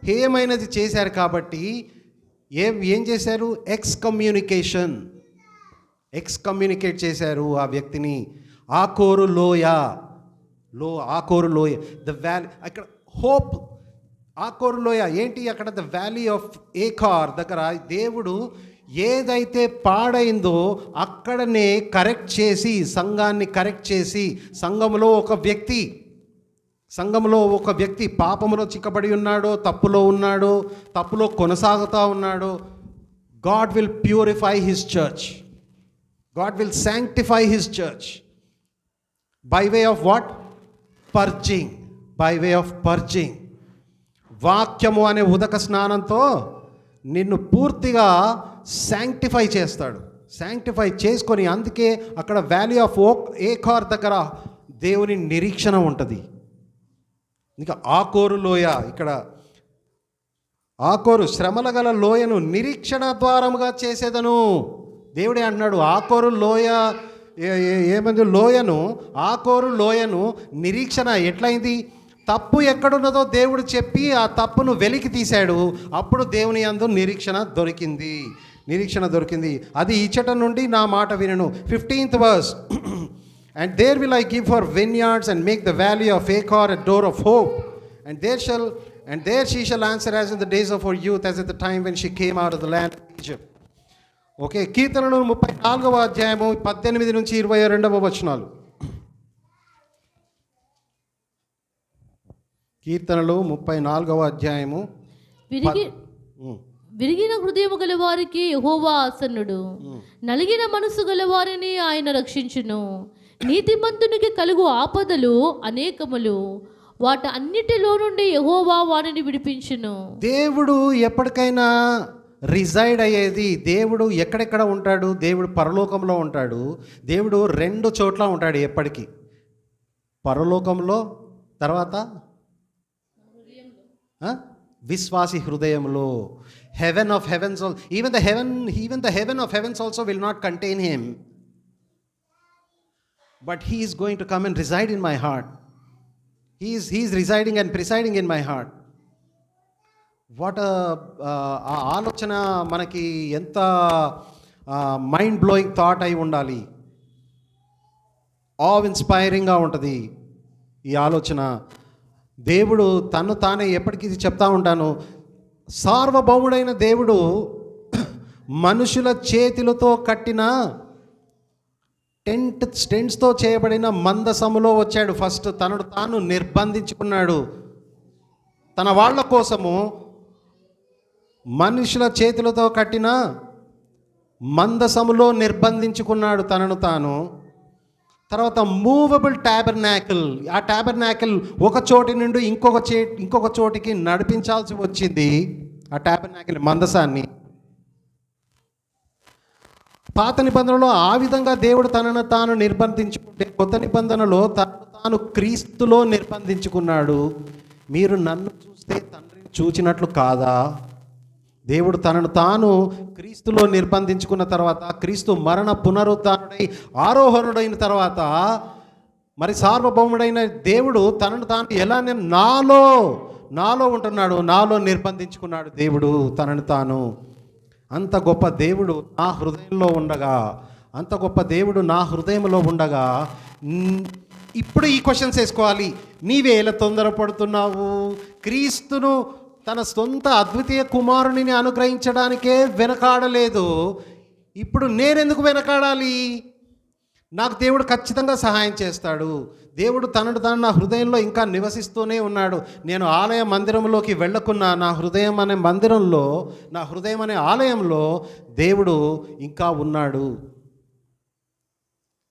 హేయమైనది చేశారు కాబట్టి ఏం చేశారు? ఎక్స్కమ్యూనికేట్ చేశారు ఆ వ్యక్తిని. ఆకోరు లోయ ద వ్యాలీ. అక్కడ హోప్. ఆకోరు లోయ ఏంటి? అక్కడ ద వ్యాలీ ఆఫ్ ఏకార్ దగ్గర దేవుడు ఏదైతే పాడైందో అక్కడనే సంఘాన్ని కరెక్ట్ చేసి సంఘంలో ఒక వ్యక్తి పాపములో చిక్కబడి ఉన్నాడో, తప్పులో కొనసాగుతూ ఉన్నాడో, God will purify his church. God will sanctify his church by way of what? Purging. వాక్యము అనే ఉదక స్నానంతో నిన్ను పూర్తిగా శాంక్టిఫై చేస్తాడు. శాంక్టిఫై చేసుకొని, అందుకే అక్కడ వ్యాలీ ఆఫ్ ఏకార్ దగ్గర దేవుని నిరీక్షణ ఉంటుంది. ఇంకా ఆకోరు లోయ, ఇక్కడ ఆకోరు శ్రమల గల లోయను నిరీక్షణ ద్వారముగా చేసేదను. దేవుడే అంటున్నాడు ఆకోరు లోయ ఏమంది? ఆకోరు లోయను నిరీక్షణ ఎట్లయింది? తప్పు ఎక్కడున్నదో దేవుడు చెప్పి ఆ తప్పును వెలికి తీశాడు. అప్పుడు దేవుని యందు నిరీక్షణ దొరికింది. అది ఇచ్చట నుండి నా మాట వినను. 15th verse. And there will I give her vineyards and make the valley of Achor a door of hope. And there she shall answer as in the days of her youth, as at the time when she came out of the land of Egypt. Okay, కీర్తనలు 34వ అధ్యాయము 18 నుంచి 22వ వచనాలు. కీర్తనలు 34వ అధ్యాయము విరిగి ఉమ్, విరిగిన హృదయము గల వారికి యెహోవా ఆసన్నుడు, నలిగిన మనసు గల వారిని ఆయన రక్షించును. నీతిమంతునికి కలుగు ఆపదలు అనేకములు, వాటి అన్నిటిలో నుండి యెహోవా వారిని విడిపించును. దేవుడు ఎప్పటికైనా రిజైడ్ అయ్యేది, దేవుడు ఎక్కడెక్కడ ఉంటాడు? దేవుడు పరలోకంలో ఉంటాడు. దేవుడు 2 చోట్ల ఉంటాడు ఎప్పటికీ, పరలోకంలో, తర్వాత విశ్వాసి హృదయంలో. Heaven of heavens, even the heaven of heavens also will not contain him, but he is going to come and reside in my heart. He is residing and presiding in my heart. What ఆ ఆలోచన మనకి ఎంత mind blowing thought అయి ఉండాలి. ఇన్స్పైరింగ్గా ఉంటుంది ఈ ఆలోచన. దేవుడు తను తానే ఎప్పటికీ చెప్తా ఉంటాను, సార్వభౌముడైన దేవుడు మనుషుల చేతులతో కట్టిన టెంట్స్తో చేయబడిన మందసములో వచ్చాడు. ఫస్ట్ తనను తాను నిర్బంధించుకున్నాడు. తన వాళ్ళ కోసము మనుషుల చేతులతో కట్టిన మందసములో నిర్బంధించుకున్నాడు తనను తాను. తర్వాత మూవబుల్ ట్యాబర్నాకిల్, ఆ ట్యాబర్నాకిల్ ఒక చోటి నుండి ఇంకొక చోటికి నడిపించాల్సి వచ్చింది. ఆ ట్యాబర్నాకిల్ మందసాన్ని పాత నిబంధనలో ఆ విధంగా దేవుడు తనను తాను నిర్బంధించుకుంటే, కొత్త నిబంధనలో తనను తాను క్రీస్తులో నిర్బంధించుకున్నాడు. మీరు నన్ను చూస్తే తండ్రిని చూచినట్లు కాదా? దేవుడు తనను తాను క్రీస్తులో నిర్బంధించుకున్న తర్వాత, క్రీస్తు మరణ పునరుద్ధానుడై ఆరోహణుడైన తర్వాత, మరి సార్వభౌముడైన దేవుడు తనను తాను ఎలా నాలో ఉంటున్నాడు, నాలో నిర్బంధించుకున్నాడు దేవుడు తనను తాను. అంత గొప్ప దేవుడు నా హృదయంలో ఉండగా, అంత గొప్ప దేవుడు నా హృదయంలో ఉండగా, ఇప్పుడు ఈ క్వశ్చన్స్ వేసుకోవాలి. నీవేలా తొందరపడుతున్నావు? క్రీస్తును తన సొంత అద్వితీయ కుమారునిని అనుగ్రహించడానికే వెనకాడలేదు. ఇప్పుడు నేనెందుకు వెనకాడాలి? నాకు దేవుడు ఖచ్చితంగా సహాయం చేస్తాడు. దేవుడు తనను తాను నా హృదయంలో ఇంకా నివసిస్తూనే ఉన్నాడు. నేను ఆలయ మందిరంలోకి వెళ్ళకున్నా, నా హృదయం అనే మందిరంలో, నా హృదయం అనే ఆలయంలో దేవుడు ఇంకా ఉన్నాడు.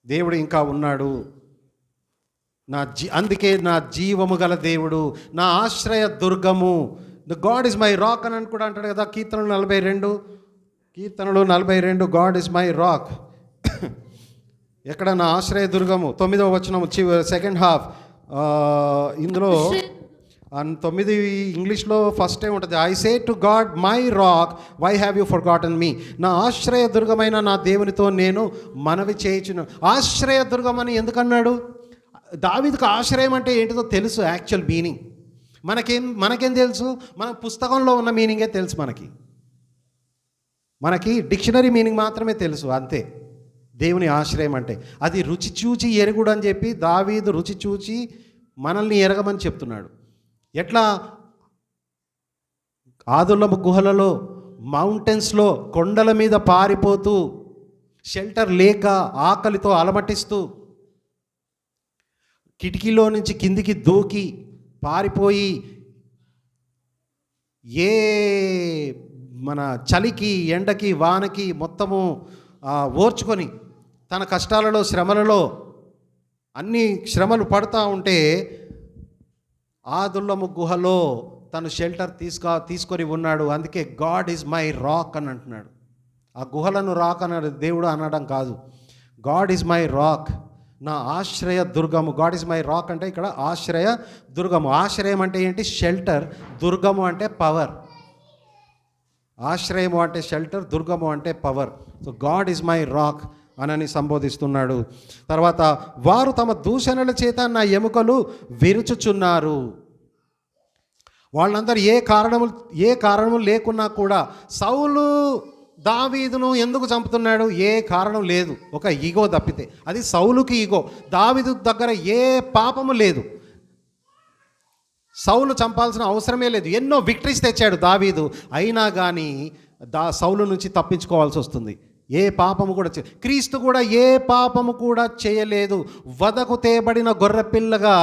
దేవుడు ఇంకా ఉన్నాడు. అందుకే నా జీవము గల దేవుడు, నా ఆశ్రయ దుర్గము, the God is my rock అని కూడా అంటాడు కదా కీర్తనలు 42 గాడ్ ఇస్ మై రాక్. ఎక్కడ? నా ఆశ్రయ దుర్గము. 9వ వచనం సెకండ్ హాఫ్. ఇందులో 9 ఇంగ్లీష్లో ఫస్ట్ టైం ఉంటుంది. I say to God my rock why have you forgotten me. నా ఆశ్రయ దుర్గమైన నా దేవునితో నేను మనవి చేయించును. ఆశ్రయ దుర్గం అని ఎందుకన్నాడు? దావీదుకు ఆశ్రయం అంటే ఏంటిదో తెలుసు, యాక్చువల్ మీనింగ్. మనకేం తెలుసు? మన పుస్తకంలో ఉన్న మీనింగే తెలుసు. మనకి డిక్షనరీ మీనింగ్ మాత్రమే తెలుసు, అంతే. దేవుని ఆశ్రయం అంటే అది రుచి చూచి ఎరుగుడు అని చెప్పి దావీదు రుచి చూచి మనల్ని ఎరగమని చెప్తున్నాడు. ఎట్లా? ఆదుల్లము గుహలలో, మౌంటైన్స్లో, కొండల మీద పారిపోతూ, షెల్టర్ లేక ఆకలితో అలమటిస్తూ, కిటికీలో నుంచి కిందికి దూకి పారిపోయి, ఏ మన చలికి, ఎండకి, వానకి మొత్తము ఓర్చుకొని, తన కష్టాలలో, శ్రమలలో అన్ని శ్రమలు పడుతూ ఉంటే, ఆదుల్లము గుహలో తను షెల్టర్ తీసుకొని ఉన్నాడు. అందుకే గాడ్ ఈజ్ మై రాక్ అని అంటున్నాడు. ఆ గుహలను రాక్ అన్నాడు దేవుడు అనడం కాదు. గాడ్ ఈజ్ మై రాక్, నా ఆశ్రయ దుర్గము. గాడ్ ఈజ్ మై రాక్ అంటే ఇక్కడ ఆశ్రయ దుర్గము. ఆశ్రయం అంటే ఏంటి? షెల్టర్. దుర్గము అంటే పవర్. ఆశ్రయము అంటే షెల్టర్, దుర్గము అంటే power. So God is my rock అని సంబోధిస్తున్నాడు. తర్వాత, వారు తమ దూషణల చేత నా ఎముకలు విరుచుచున్నారు. వాళ్ళందరూ ఏ కారణము లేకున్నా కూడా, సౌలు దావీదును ఎందుకు చంపుతున్నాడు? ఏ కారణం లేదు, ఒక ఈగో తప్పితే. అది సౌలుకి ఈగో. దావీదు దగ్గర ఏ పాపము లేదు. సౌలు చంపాల్సిన అవసరమే లేదు. ఎన్నో విక్టరీస్ తెచ్చాడు దావీదు, అయినా కానీ సౌలు నుంచి తప్పించుకోవాల్సి వస్తుంది. ఏ పాపము కూడా క్రీస్తు కూడా ఏ పాపము కూడా చేయలేదు. వదకు తేబడిన గొర్రెపిల్లగా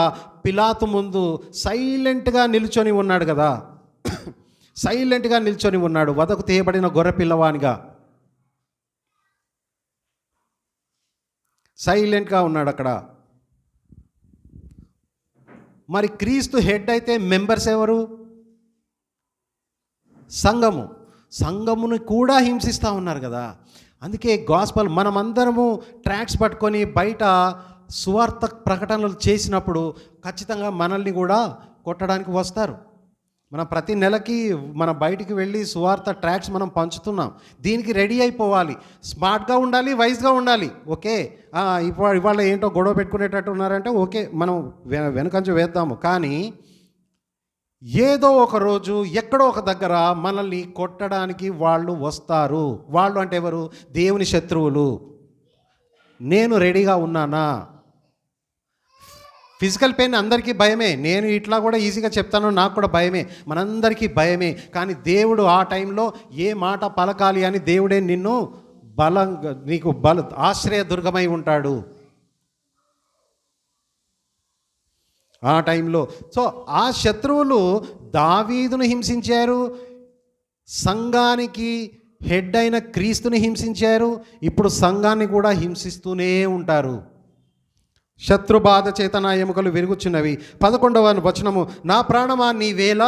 పిలాతు ముందు సైలెంట్గా నిల్చొని ఉన్నాడు కదా, సైలెంట్గా నిల్చొని ఉన్నాడు, వదకు తీయబడిన గొర్రె పిల్లవానిగా సైలెంట్గా ఉన్నాడు అక్కడ. మరి క్రీస్తు హెడ్ అయితే మెంబర్స్ ఎవరు? సంఘమును కూడా హింసిస్తూ ఉన్నారు కదా. అందుకే గాస్పల్ మనమందరము ట్రాక్స్ పట్టుకొని బయట సువార్త ప్రకటనలు చేసినప్పుడు ఖచ్చితంగా మనల్ని కూడా కొట్టడానికి వస్తారు. మనం ప్రతి నెలకి మనం బయటికి వెళ్ళి సువార్త ట్రాక్స్ మనం పంచుతున్నాం. దీనికి రెడీ అయిపోవాలి, స్మార్ట్గా ఉండాలి, వైజ్గా ఉండాలి. ఓకే, ఇవాళ ఏంటో గొడవ పెట్టుకునేటట్టు ఉన్నారంటే ఓకే, మనం వెనకంచు వేద్దాము. కానీ ఏదో ఒక రోజు ఎక్కడో ఒక దగ్గర మనల్ని కొట్టడానికి వాళ్ళు వస్తారు. వాళ్ళు అంటే ఎవరు? దేవుని శత్రువులు. నేను రెడీగా ఉన్నానా? ఫిజికల్ పెయిన్ అందరికీ భయమే. నేను ఇట్లా కూడా ఈజీగా చెప్తాను, నాకు కూడా భయమే, మనందరికీ భయమే. కానీ దేవుడు ఆ టైంలో ఏ మాట పలకాలి అని దేవుడే నిన్ను బలంగా, నీకు ఆశ్రయదుర్గమై ఉంటాడు ఆ టైంలో. సో ఆ శత్రువులు దావీదును హింసించారు, సంఘానికి హెడ్ అయిన క్రీస్తుని హింసించారు, ఇప్పుడు సంఘాన్ని కూడా హింసిస్తూనే ఉంటారు. శత్రుబాధ చేత నా ఎముకలు విరుగుచున్నవి. 11వ వచనము, నా ప్రాణమా నీవేళ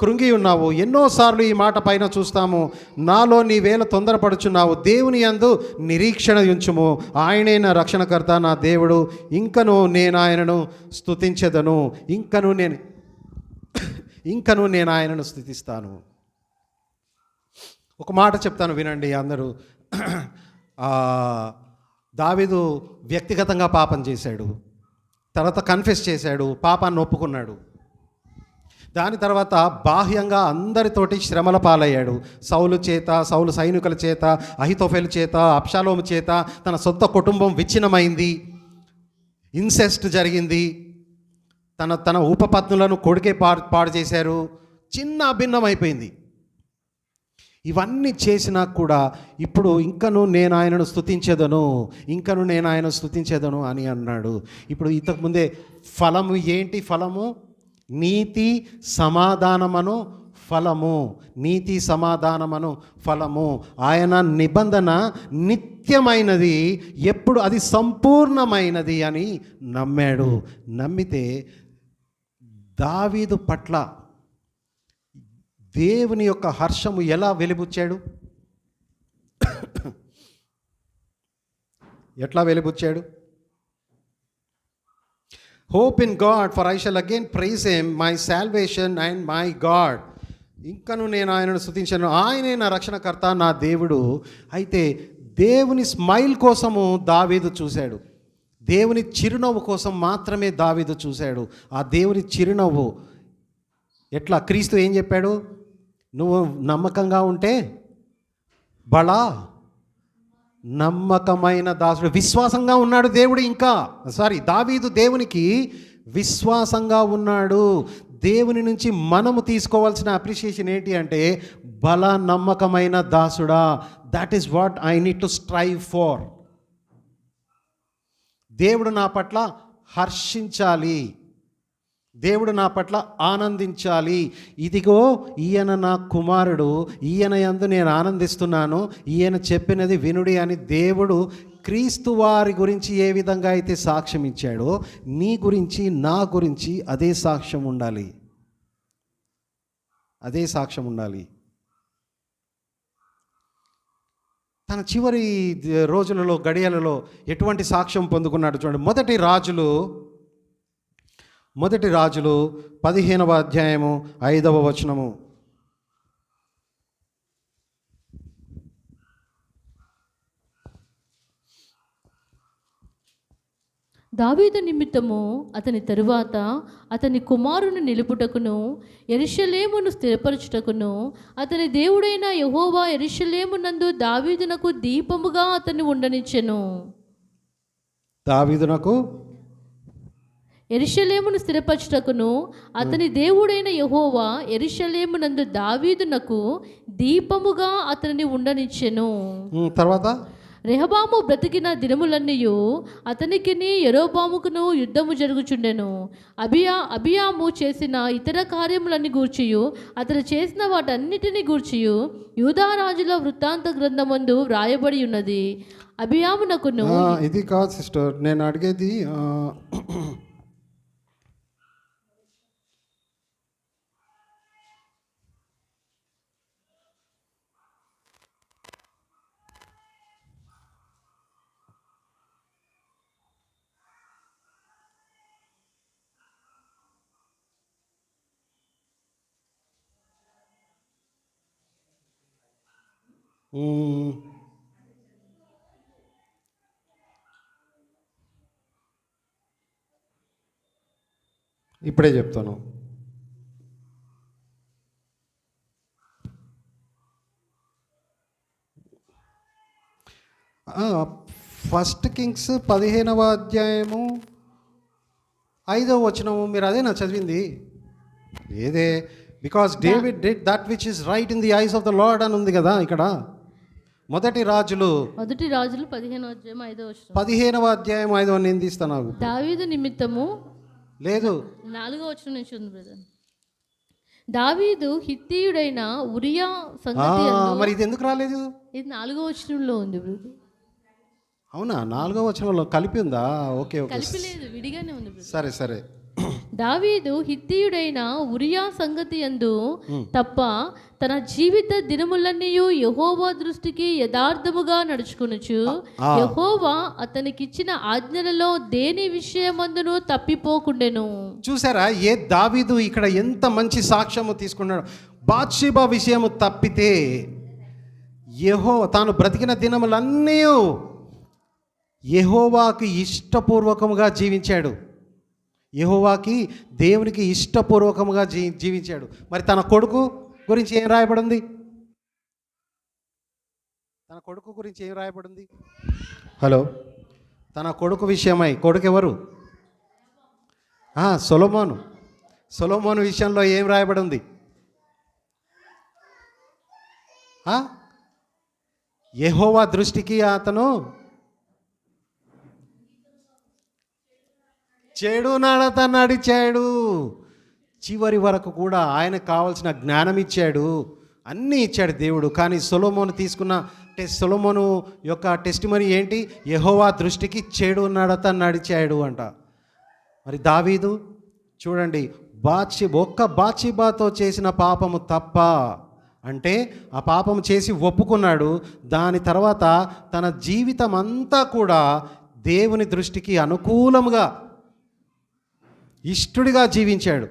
కృంగి ఉన్నావు. ఎన్నోసార్లు ఈ మాట పైన చూస్తాము. నాలో నీవేళ తొందరపడుచున్నావు. దేవుని యందు నిరీక్షణ ఉంచుము. ఆయనే నా రక్షణకర్త, నా దేవుడు. ఇంకను నేను ఆయనను స్తుతించెదను. ఇంకను నేను ఆయనను స్తుతిస్తాను. ఒక మాట చెప్తాను వినండి అందరూ. దావీదు వ్యక్తిగతంగా పాపం చేశాడు, తర్వాత కన్ఫెస్ చేశాడు, పాపాన్ని ఒప్పుకున్నాడు. దాని తర్వాత బాహ్యంగా అందరితోటి శ్రమల పాలయ్యాడు. సౌలు సైనికుల చేత, అహితోఫెలు చేత, అబ్షాలోము చేత తన సొంత కుటుంబం విచ్ఛిన్నమైంది, ఇన్సెస్ట్ జరిగింది, తన ఉపపత్నులను కొడుకే పాడు చేశారు, చిన్న భిన్నమైపోయింది. ఇవన్నీ చేసినా కూడా ఇప్పుడు ఇంకను నేను ఆయనను స్తుతించేదను అని అన్నాడు. ఇప్పుడు ఇంతకుముందే ఫలము ఏంటి? ఫలము నీతి సమాధానమను ఫలము. ఆయన నిబంధన నిత్యమైనది, ఎప్పుడు అది సంపూర్ణమైనది అని నమ్మాడు. నమ్మితే దావీదు పట్ల దేవుని యొక్క హర్షము ఎలా వెలిబుచ్చాడు? ఎట్లా వెలిబుచ్చాడు? Hope in God, for I shall again praise him, my salvation and my God. ఇంకను నేను ఆయనను స్తుతించను. ఆయనే నా రక్షణకర్త, నా దేవుడు. అయితే దేవుని స్మైల్ కోసము దావీదు చూశాడు. దేవుని చిరునవ్వు కోసం మాత్రమే దావీదు చూశాడు. ఆ దేవుని చిరునవ్వు ఎట్లా? క్రీస్తు ఏం చెప్పాడు? నువ్వు నమ్మకంగా ఉంటే బలా నమ్మకమైన దాసుడు. విశ్వాసంగా ఉన్నాడు దావీదు దేవునికి విశ్వాసంగా ఉన్నాడు. దేవుని నుంచి మనము తీసుకోవాల్సిన అప్రిషియేషన్ ఏంటి అంటే, బల నమ్మకమైన దాసుడా. That is what I need to strive for. దేవుడు నా పట్ల హర్షించాలి, దేవుడు నా పట్ల ఆనందించాలి. ఇదిగో ఈయన నా కుమారుడు, ఈయన యందు నేను ఆనందిస్తున్నాను, ఈయన చెప్పినది వినుడి అని దేవుడు క్రీస్తు వారి గురించి ఏ విధంగా అయితే సాక్ష్యం ఇచ్చాడో, నీ గురించి నా గురించి అదే సాక్ష్యం ఉండాలి. తన చివరి రోజులలో, గడియలలో ఎటువంటి సాక్ష్యం పొందుకున్నాడు చూడండి. మొదటి రాజులు 15వ అధ్యాయము 5వ వచనము. దావీదు నిమిత్తము అతని తరువాత అతని కుమారుని నిలుపుటకును యెరూషలేమును స్థిరపరచుటకును అతని దేవుడైన యెహోవా యెరూషలేమునందు దావీదునకు దీపముగా అతన్ని ఉండనిచ్చెను. దావీదునకు యెరూషలేమును స్థిరపరచుటకును అతని దేవుడైన యెహోవా యెరూషలేమునందు దావీదునకు దీపముగా అతనిని ఉండనిచ్చెను. తర్వాత రెహబాము బ్రతికిన దినములన్నీయు అతనికిని యెరోబాముకును యుద్ధము జరుగుచుండెను. అబియాము చేసిన ఇతర కార్యములన్నీ గూర్చియు అతడు చేసిన వాటన్నిటిని గూర్చియు యూదా రాజుల వృత్తాంత గ్రంథమందు వ్రాయబడి ఉన్నది. అబియామునకును ఇది కాదు సిస్టర్, నేను అడిగేది ఇప్పుడే చెప్తాను. ఫస్ట్ కింగ్స్ 15వ అధ్యాయము 5వ వచనము. మీరు అదేనా చదివింది? ఏదే, because David did that which is right in the eyes of the lord అని ఉంది కదా ఇక్కడ. మొదటి రాజులు 15వ అధ్యాయం 5వ నేను తీస్తాను. దావీదు నిమిత్తము లేదు, 4వ వచనం నుంచి ఉంది బ్రదర్. దావీదు హిత్తీయుడైన ఉరియా సంగతి మరి ఇది ఎందుకు రాలేదు? ఇది 4వ వచనంలో ఉంది బ్రదర్. అవునా? 4వ వచనంలో కలిపి ఉందా? ఓకే ఓకే, కలిపి లేదు, విడిగానే ఉంది బ్రదర్. సరే సరే. దావీదు హిత్తీయుడైన ఉరియా సంగతి యందు తప్ప తన జీవిత దినములన్నీయు యెహోవా దృష్టికి యథార్థముగా నడుచుకొనుచు యెహోవా అతనికిచ్చిన ఆజ్ఞలలో దేని విషయమందును తప్పిపోకుండెను. చూసారా, ఏ దావీదు ఇక్కడ ఎంత మంచి సాక్ష్యము తీసుకున్నాడు. బాత్షెబా విషయము తప్పితే తాను బ్రతికిన దినములన్నీ యెహోవాకి ఇష్టపూర్వకముగా జీవించాడు. యెహోవాకి, దేవునికి ఇష్టపూర్వకముగా జీవించాడు. మరి తన కొడుకు గురించి ఏం రాయబడింది? తన కొడుకు గురించి ఏం రాయబడింది? హలో, తన కొడుకు విషయమై, కొడుకు ఎవరు? సొలొమోను. సొలొమోను విషయంలో ఏం రాయబడింది? యెహోవా దృష్టికి అతను చెడు నడత నడిచాడు. చివరి వరకు కూడా ఆయనకు కావాల్సిన జ్ఞానం ఇచ్చాడు, అన్నీ ఇచ్చాడు దేవుడు. కానీ సొలొమోను తీసుకున్న సొలొమోను యొక్క టెస్టిమనీ ఏంటి? యెహోవా దృష్టికి చెడు నడత నడిచాడు అంట. మరి దావీదు చూడండి, ఒక్క బాత్షెబాతో చేసిన పాపము తప్ప, అంటే ఆ పాపం చేసి ఒప్పుకున్నాడు. దాని తర్వాత తన జీవితం అంతా కూడా దేవుని దృష్టికి అనుకూలముగా ఇష్టడిగా జీవించాడు.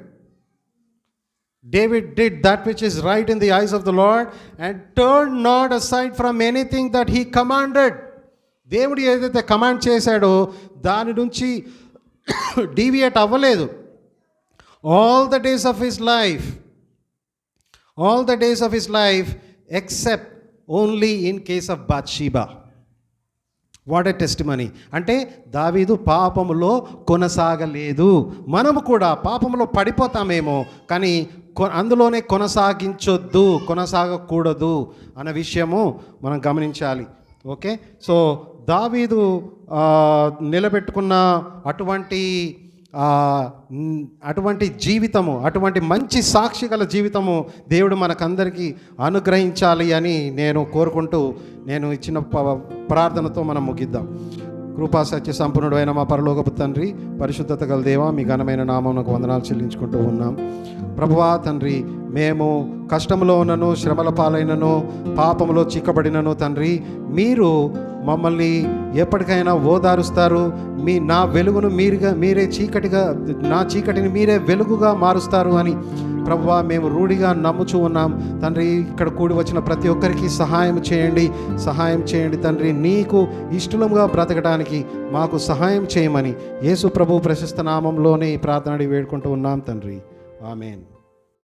David did that which is right in the eyes of the Lord and turn not aside from anything that he commanded. దేవుడు ఏదైతే కమాండ్ చేశాడో దాని నుంచి డీవియేట్ అవ్వలేదు. All the days of his life except only in case of Bathsheba. What a testimony! అంటే దావీదు పాపములో కొనసాగలేదు. మనము కూడా పాపములో పడిపోతామేమో, కానీ అందులోనే కొనసాగకూడదు అన్న విషయము మనం గమనించాలి. ఓకే, సో దావీదు నిలబెట్టుకున్న అటువంటి జీవితము, అటువంటి మంచి సాక్షి గల జీవితము దేవుడు మనకందరికీ అనుగ్రహించాలి అని నేను కోరుకుంటూ నేను ఇచ్చిన ప్రార్థనతో మనం ముగిద్దాం. కృపా సత్య సంపన్నుడు అయిన మా పరలోకపు తండ్రి, పరిశుద్ధత గల దేవా, మీ ఘనమైన నామమునకు వందనాలు చెల్లించుకుంటూ ఉన్నాం. ప్రభువా తండ్రి, మేము కష్టంలో ఉన్నను, శ్రమల పాలైనను, పాపములో చిక్కబడినను తండ్రి, మీరు మమ్మల్ని ఎప్పటికైనా ఓదారుస్తారు. నా వెలుగును మీరే నా చీకటిని మీరే వెలుగుగా మారుస్తారు అని ప్రభువా మేము రూఢిగా నమ్ముచూ ఉన్నాం తండ్రి. ఇక్కడ కూడి వచ్చిన ప్రతి ఒక్కరికి సహాయం చేయండి తండ్రి. నీకు ఇష్టలుగా బ్రతకడానికి మాకు సహాయం చేయమని యేసు ప్రభు ప్రశస్త నామంలోనే ప్రార్థన వేడుకుంటూ ఉన్నాం తండ్రి. ఆమేన్.